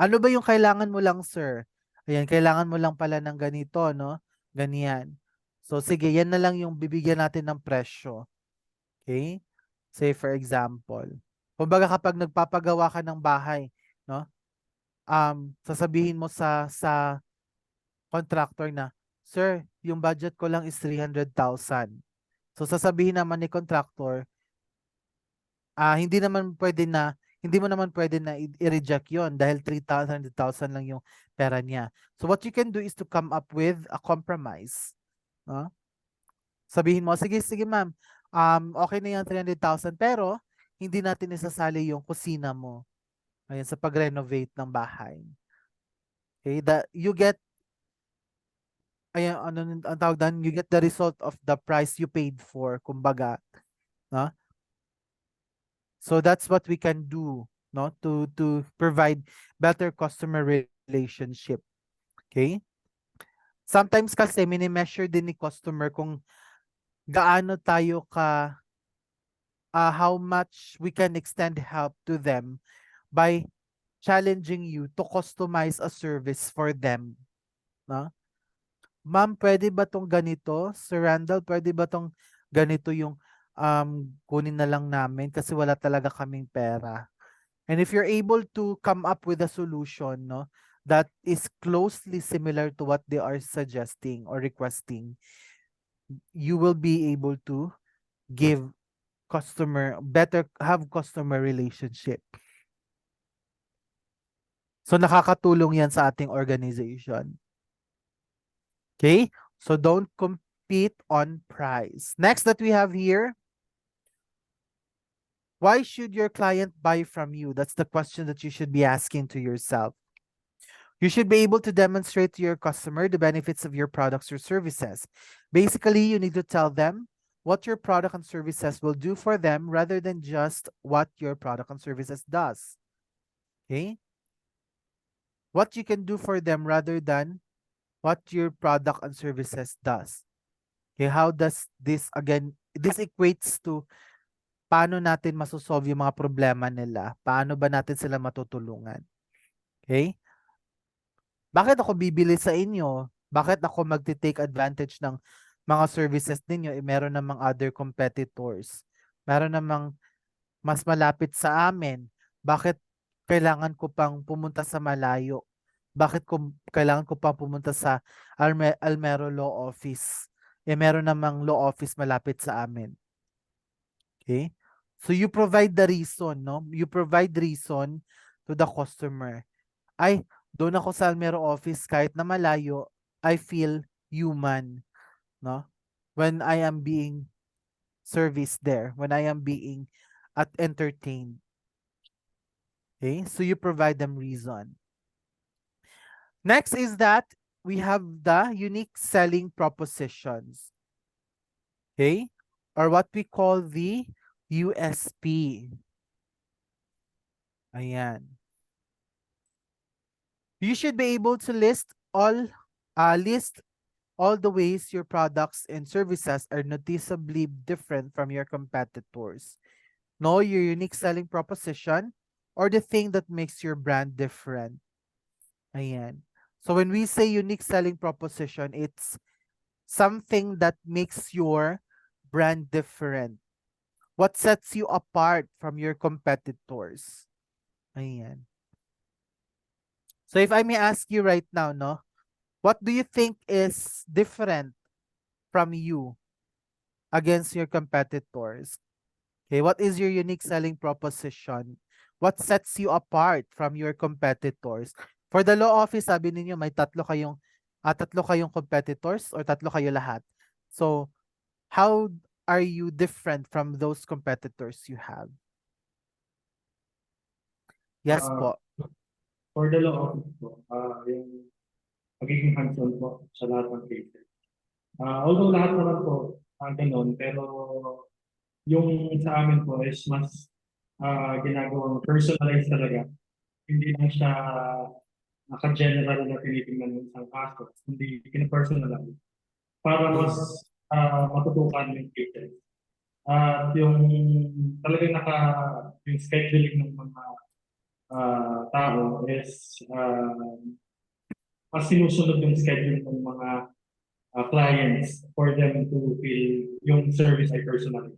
ano ba yung kailangan mo lang, sir? Ayan, kailangan mo lang pala ng ganito, no? Ganyan. So, sige, yan na lang yung bibigyan natin ng presyo. Okay? Say, for example, kumbaga kapag nagpapagawa ka ng bahay, no? Sasabihin mo sa contractor na, sir, yung budget ko lang is 300,000. So sasabihin naman ni contractor, hindi mo naman pwede na i-reject yon dahil 300,000 lang yung pera niya. So what you can do is to come up with a compromise. No? Sabihin mo, sige ma'am, okay na yung 300,000 pero hindi natin isasali yung kusina mo. Ayan, sa pag-renovate ng bahay. Okay, you get ang tawag doon, you get the result of the price you paid for, kumbaga, no? So that's what we can do, no, to provide better customer relationship. Okay? Sometimes kasi mini-measure din ni customer kung gaano tayo how much we can extend help to them by challenging you to customize a service for them. No? Ma'am, pwede ba tong ganito? Sir Randall, pwede ba tong ganito yung kunin na lang namin kasi wala talaga kaming pera. And if you're able to come up with a solution, no, that is closely similar to what they are suggesting or requesting, you will be able to give have customer relationship. So nakakatulong yan sa ating organization. Okay? So don't compete on price. Next that we have here, why should your client buy from you? That's the question that you should be asking to yourself. You should be able to demonstrate to your customer the benefits of your products or services. Basically, you need to tell them what your product and services will do for them rather than just what your product and services does. Okay? What you can do for them rather than what your product and services does. Okay, how does this equates to paano natin masosolve yung mga problema nila? Paano ba natin sila matutulungan? Okay? Bakit ako bibili sa inyo? Bakit ako magti-take advantage ng mga services ninyo? Meron namang other competitors. Meron namang mas malapit sa amin. Bakit kailangan ko pang pumunta sa malayo? Bakit kailangan ko pang pumunta sa Almero Law Office? Meron namang law office malapit sa amin. Okay? So you provide the reason, no? You provide reason to the customer. Ay, doon ako sa Almero office kahit na malayo, I feel human, no? When I am being serviced there, when I am being entertained. Okay? So you provide them reason. Next is that we have the unique selling propositions. Okay? Or what we call the USP. Ayan. You should be able to list all the ways your products and services are noticeably different from your competitors. Know your unique selling proposition or the thing that makes your brand different. Ayan. So when we say unique selling proposition, it's something that makes your brand different. What sets you apart from your competitors? Ayan. So if I may ask you right now, no, what do you think is different from you against your competitors? Okay, what is your unique selling proposition? What sets you apart from your competitors? For the law office, sabi ninyo may tatlo kayong competitors or tatlo kayo lahat. So, how are you different from those competitors you have? Yes po. For the law office po, yung magiging hands-on po sa lahat ng cases. Although lahat naman po ganun, pero yung sa amin po is mas ginagawang personalized talaga. Hindi lang siya naka-general na tinitingnan ng isang kaso, hindi pinapersonalize. Para mas matutukan yung cases. At yung talagang yung scheduling ng mga tao is mas sinusunod yung schedule ng mga clients for them to feel yung service ay personalized.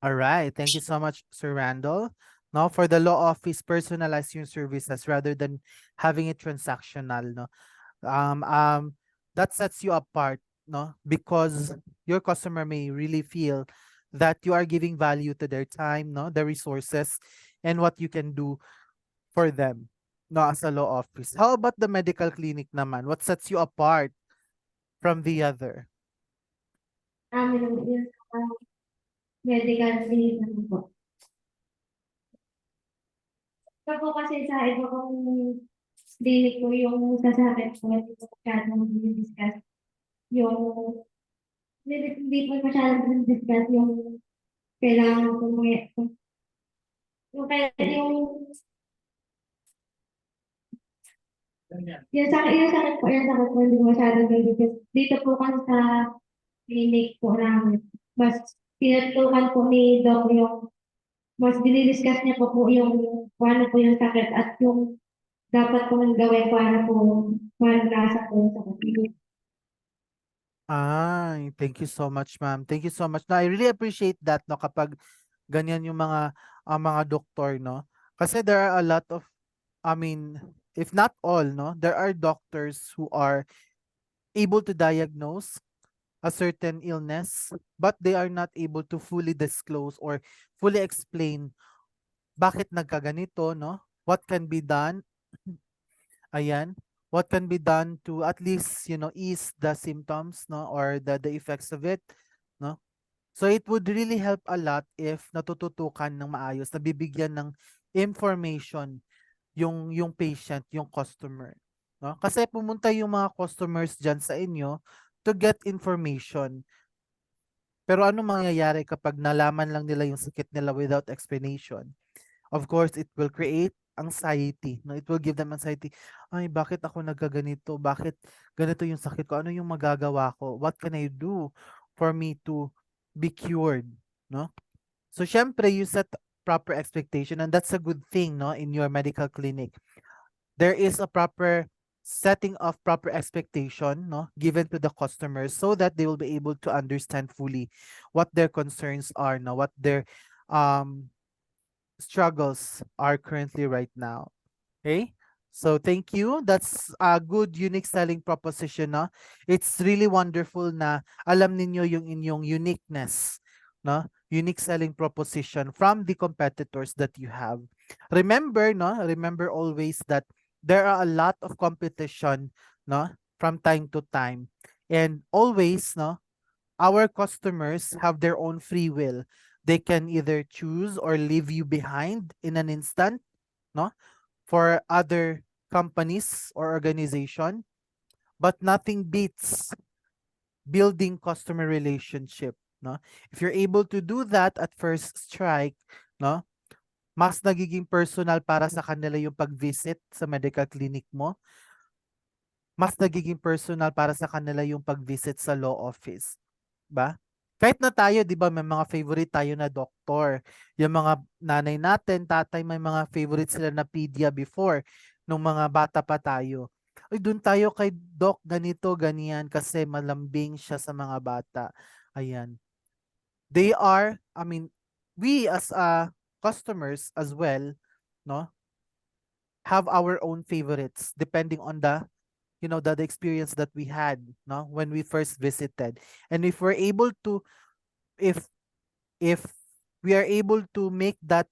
All right. Thank you so much, Sir Randall. Now, for the law office, personalize your services rather than having it transactional. No, that sets you apart. No, because your customer may really feel that you are giving value to their time, no, their resources, and what you can do for them. No, as a law office. How about the medical clinic naman? What sets you apart from the other? Yung medical clinic naman po. Ako kasi sa iba kong clinic ko yung sasabi ko, hindi ko masyadong discuss yung hindi po masyadong discuss yung kailangan ko yung yung sakit po, hindi ko masyadong nagdidiscuss. Dito po kasi sa clinic po namin, mas tinutukan po ni Doc yung, mas dinidiscuss niya po yung kung ano po yung sakit at yung dapat po gawin paano nasa po yung sakit. Ay, thank you so much, ma'am. Thank you so much. No, I really appreciate that, no, kapag ganyan yung mga doktor, no? Kasi there are a lot of, I mean, if not all, no, there are doctors who are able to diagnose a certain illness, but they are not able to fully disclose or fully explain bakit nagkaganito, no? What can be done? Ayan. What can be done to at least, ease the symptoms, no, or the effects of it, no? So it would really help a lot if natututukan ng maayos, nabibigyan ng information yung patient, yung customer, no? Kasi pumunta yung mga customers diyan sa inyo to get information. Pero ano mangyayari kapag nalaman lang nila yung sakit nila without explanation? Of course, it will create anxiety. No? It will give them anxiety. Ay, bakit ako nagkaganito? Bakit ganito yung sakit ko? Ano yung magagawa ko? What can I do for me to be cured? No? So, syempre, you set proper expectation and that's a good thing, no, in your medical clinic. There is a proper setting of proper expectation, no, given to the customers so that they will be able to understand fully what their concerns are, no, what their um struggles are currently right now. Okay? So thank you. That's a good unique selling proposition, no? It's really wonderful na alam ninyo yung inyong uniqueness, no? Unique selling proposition from the competitors that you have. Remember, no? Remember always that there are a lot of competition, no? From time to time. And always, no? Our customers have their own free will. They can either choose or leave you behind in an instant, no, for other companies or organization, but nothing beats building customer relationship, no? If you're able to do that at first strike, no, mas nagiging personal para sa kanila yung pag-visit sa medical clinic mo, mas nagiging personal para sa kanila yung pag-visit sa law office. Ba? Kahit na tayo, 'di ba, may mga favorite tayo na doktor. Yung mga nanay natin, tatay, may mga favorite sila na pedia before nung mga bata pa tayo. Ay, doon tayo kay doc ganito, ganyan kasi malambing siya sa mga bata. Ayan. They are, I mean, we as customers as well, no, have our own favorites depending on the experience that we had, no, when we first visited. And if we're able to, if if we are able to make that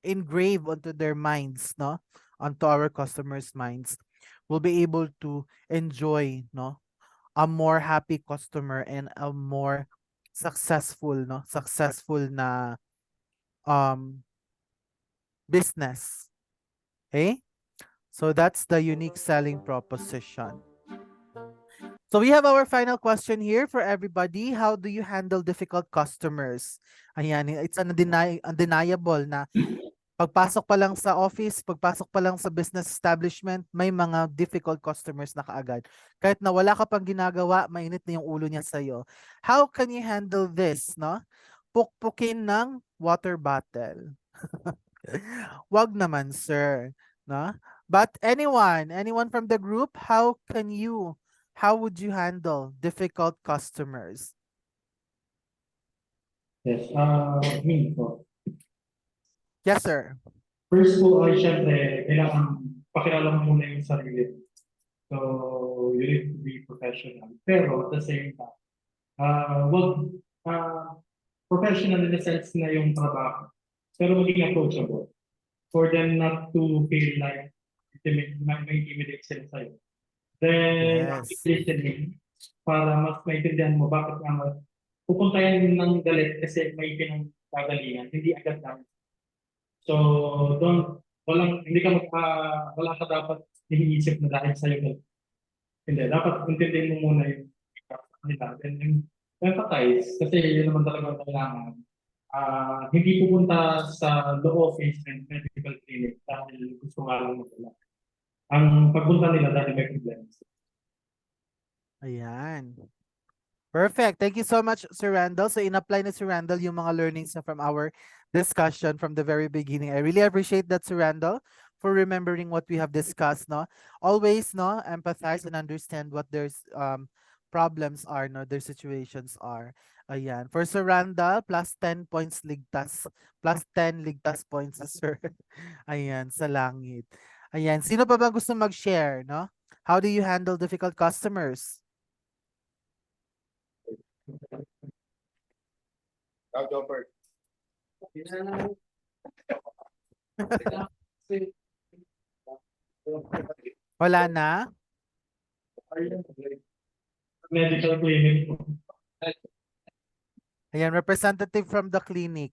engrave onto their minds, no, onto our customers' minds, we'll be able to enjoy, no, a more happy customer and a more successful na business. Okay? So that's the unique selling proposition. So we have our final question here for everybody. How do you handle difficult customers? Ayan, it's undeniable na pagpasok pa lang sa office, pagpasok pa lang sa business establishment, may mga difficult customers na kaagad. Kahit na wala ka pang ginagawa, mainit na yung ulo niya sa'yo. How can you handle this, no? Pukpukin ng water bottle. Wag naman, sir, no? But anyone from the group, how would you handle difficult customers? Yes, me po. Yes, sir. First po ay syempre, kailangan pakilala mo muna yung sarili. So, you need to be professional. Pero at the same time, wag professional in the sense na yung trabaho. Pero maging approachable. For them not to feel like may intimidate sila sa'yo. Then, Yes. listening para mas maintindihan mo bakit nga pupunta yan ng galit kasi may pinanggagalingan, hindi agad lang. So, hindi ka wala ka dapat iniisip na dahil sa'yo galit. Hindi, dapat intindihin mo muna yung kanila. Then, empathize, kasi yun naman talaga ang kailangan. Hindi pupunta sa law office and medical clinic dahil gusto nga lang mo sila. ang pagpunta nila dahil may problema. Ayan. Perfect. Thank you so much, Sir Randall. So in-apply na Sir Randall yung mga learnings na from our discussion from the very beginning. I really appreciate that, Sir Randall, for remembering what we have discussed, no? Always, no, empathize and understand what their problems are, no, their situations are. Ayan. For Sir Randall, plus 10 points ligtas. Plus 10 ligtas points, Sir. Ayan, sa langit. Ayan. Sino pa ba gusto mag-share, no? How do you handle difficult customers? Wala na? Medical clinic. Ayan, representative from the clinic.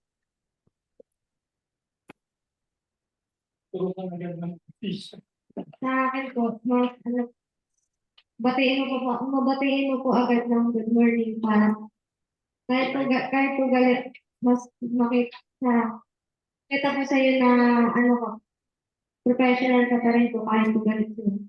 Sa akin po, batiin mo po, mabatiin mo po agad ng good morning para kahit po galit, mas makita, kita po sa'yo na ano ko, professional ka pa rin po kahit po galit sa'yo.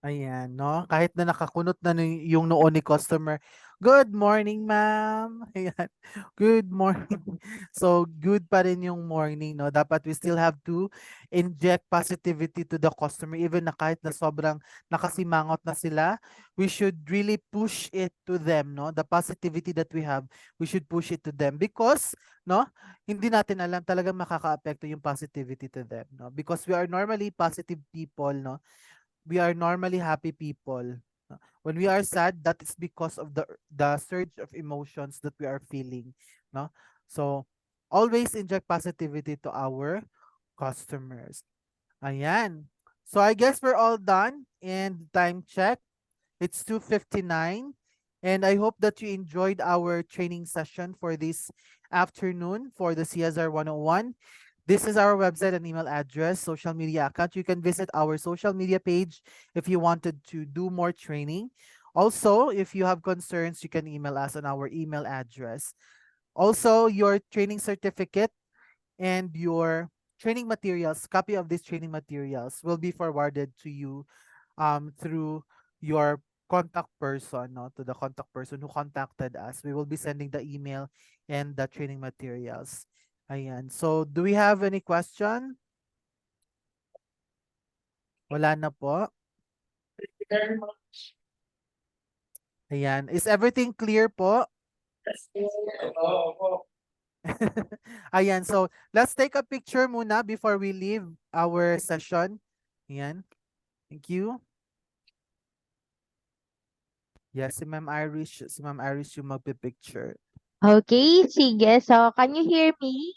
Ayan, no? Kahit na nakakunot na yung noo ni customer. Good morning, ma'am. Ayan. Good morning. So, good pa rin yung morning, no? Dapat we still have to inject positivity to the customer even na kahit na sobrang nakasimangot na sila, we should really push it to them, no? The positivity that we have, we should push it to them because, no? Hindi natin alam talagang makaka-apekto yung positivity to them, no? Because we are normally positive people, no? We are normally happy people. When we are sad, that is because of the surge of emotions that we are feeling, no? So, always inject positivity to our customers. Ayan. So, I guess we're all done and time check. It's 2:59 and I hope that you enjoyed our training session for this afternoon for the CSR 101. This is our website and email address, social media account. You can visit our social media page if you wanted to do more training. Also, if you have concerns, you can email us on our email address. Also, your training certificate and your training materials, copy of these training materials will be forwarded to you through your contact person, no, to the contact person who contacted us. We will be sending the email and the training materials. Ayan. So, do we have any question? Wala na po. Ayan. Is everything clear po? Ayan. So, let's take a picture muna before we leave our session. Ayan. Thank you. Yes, si Ma'am Irish yung magpipicture. Okay, sige. So, can you hear me?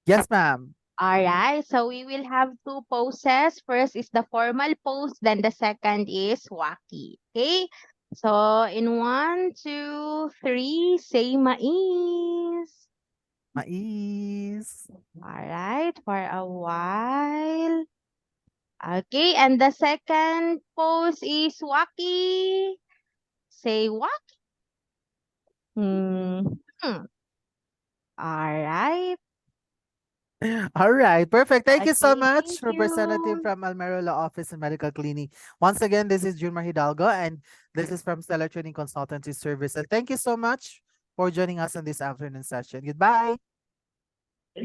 Yes, ma'am. Alright, so we will have two poses. First is the formal pose, then the second is wacky. Okay? So, in 1, 2, 3, say mais. Mais. Alright, for a while. Okay, and the second pose is wacky. Say wacky. Alright. All right, perfect. Thank you so Okay, much, thank representative you. from Almero Law Office and Medical Clinic. Once again, this is Junmar Hidalgo, and this is from Stellar Training Consultancy Service. And thank you so much for joining us on this afternoon session. Goodbye.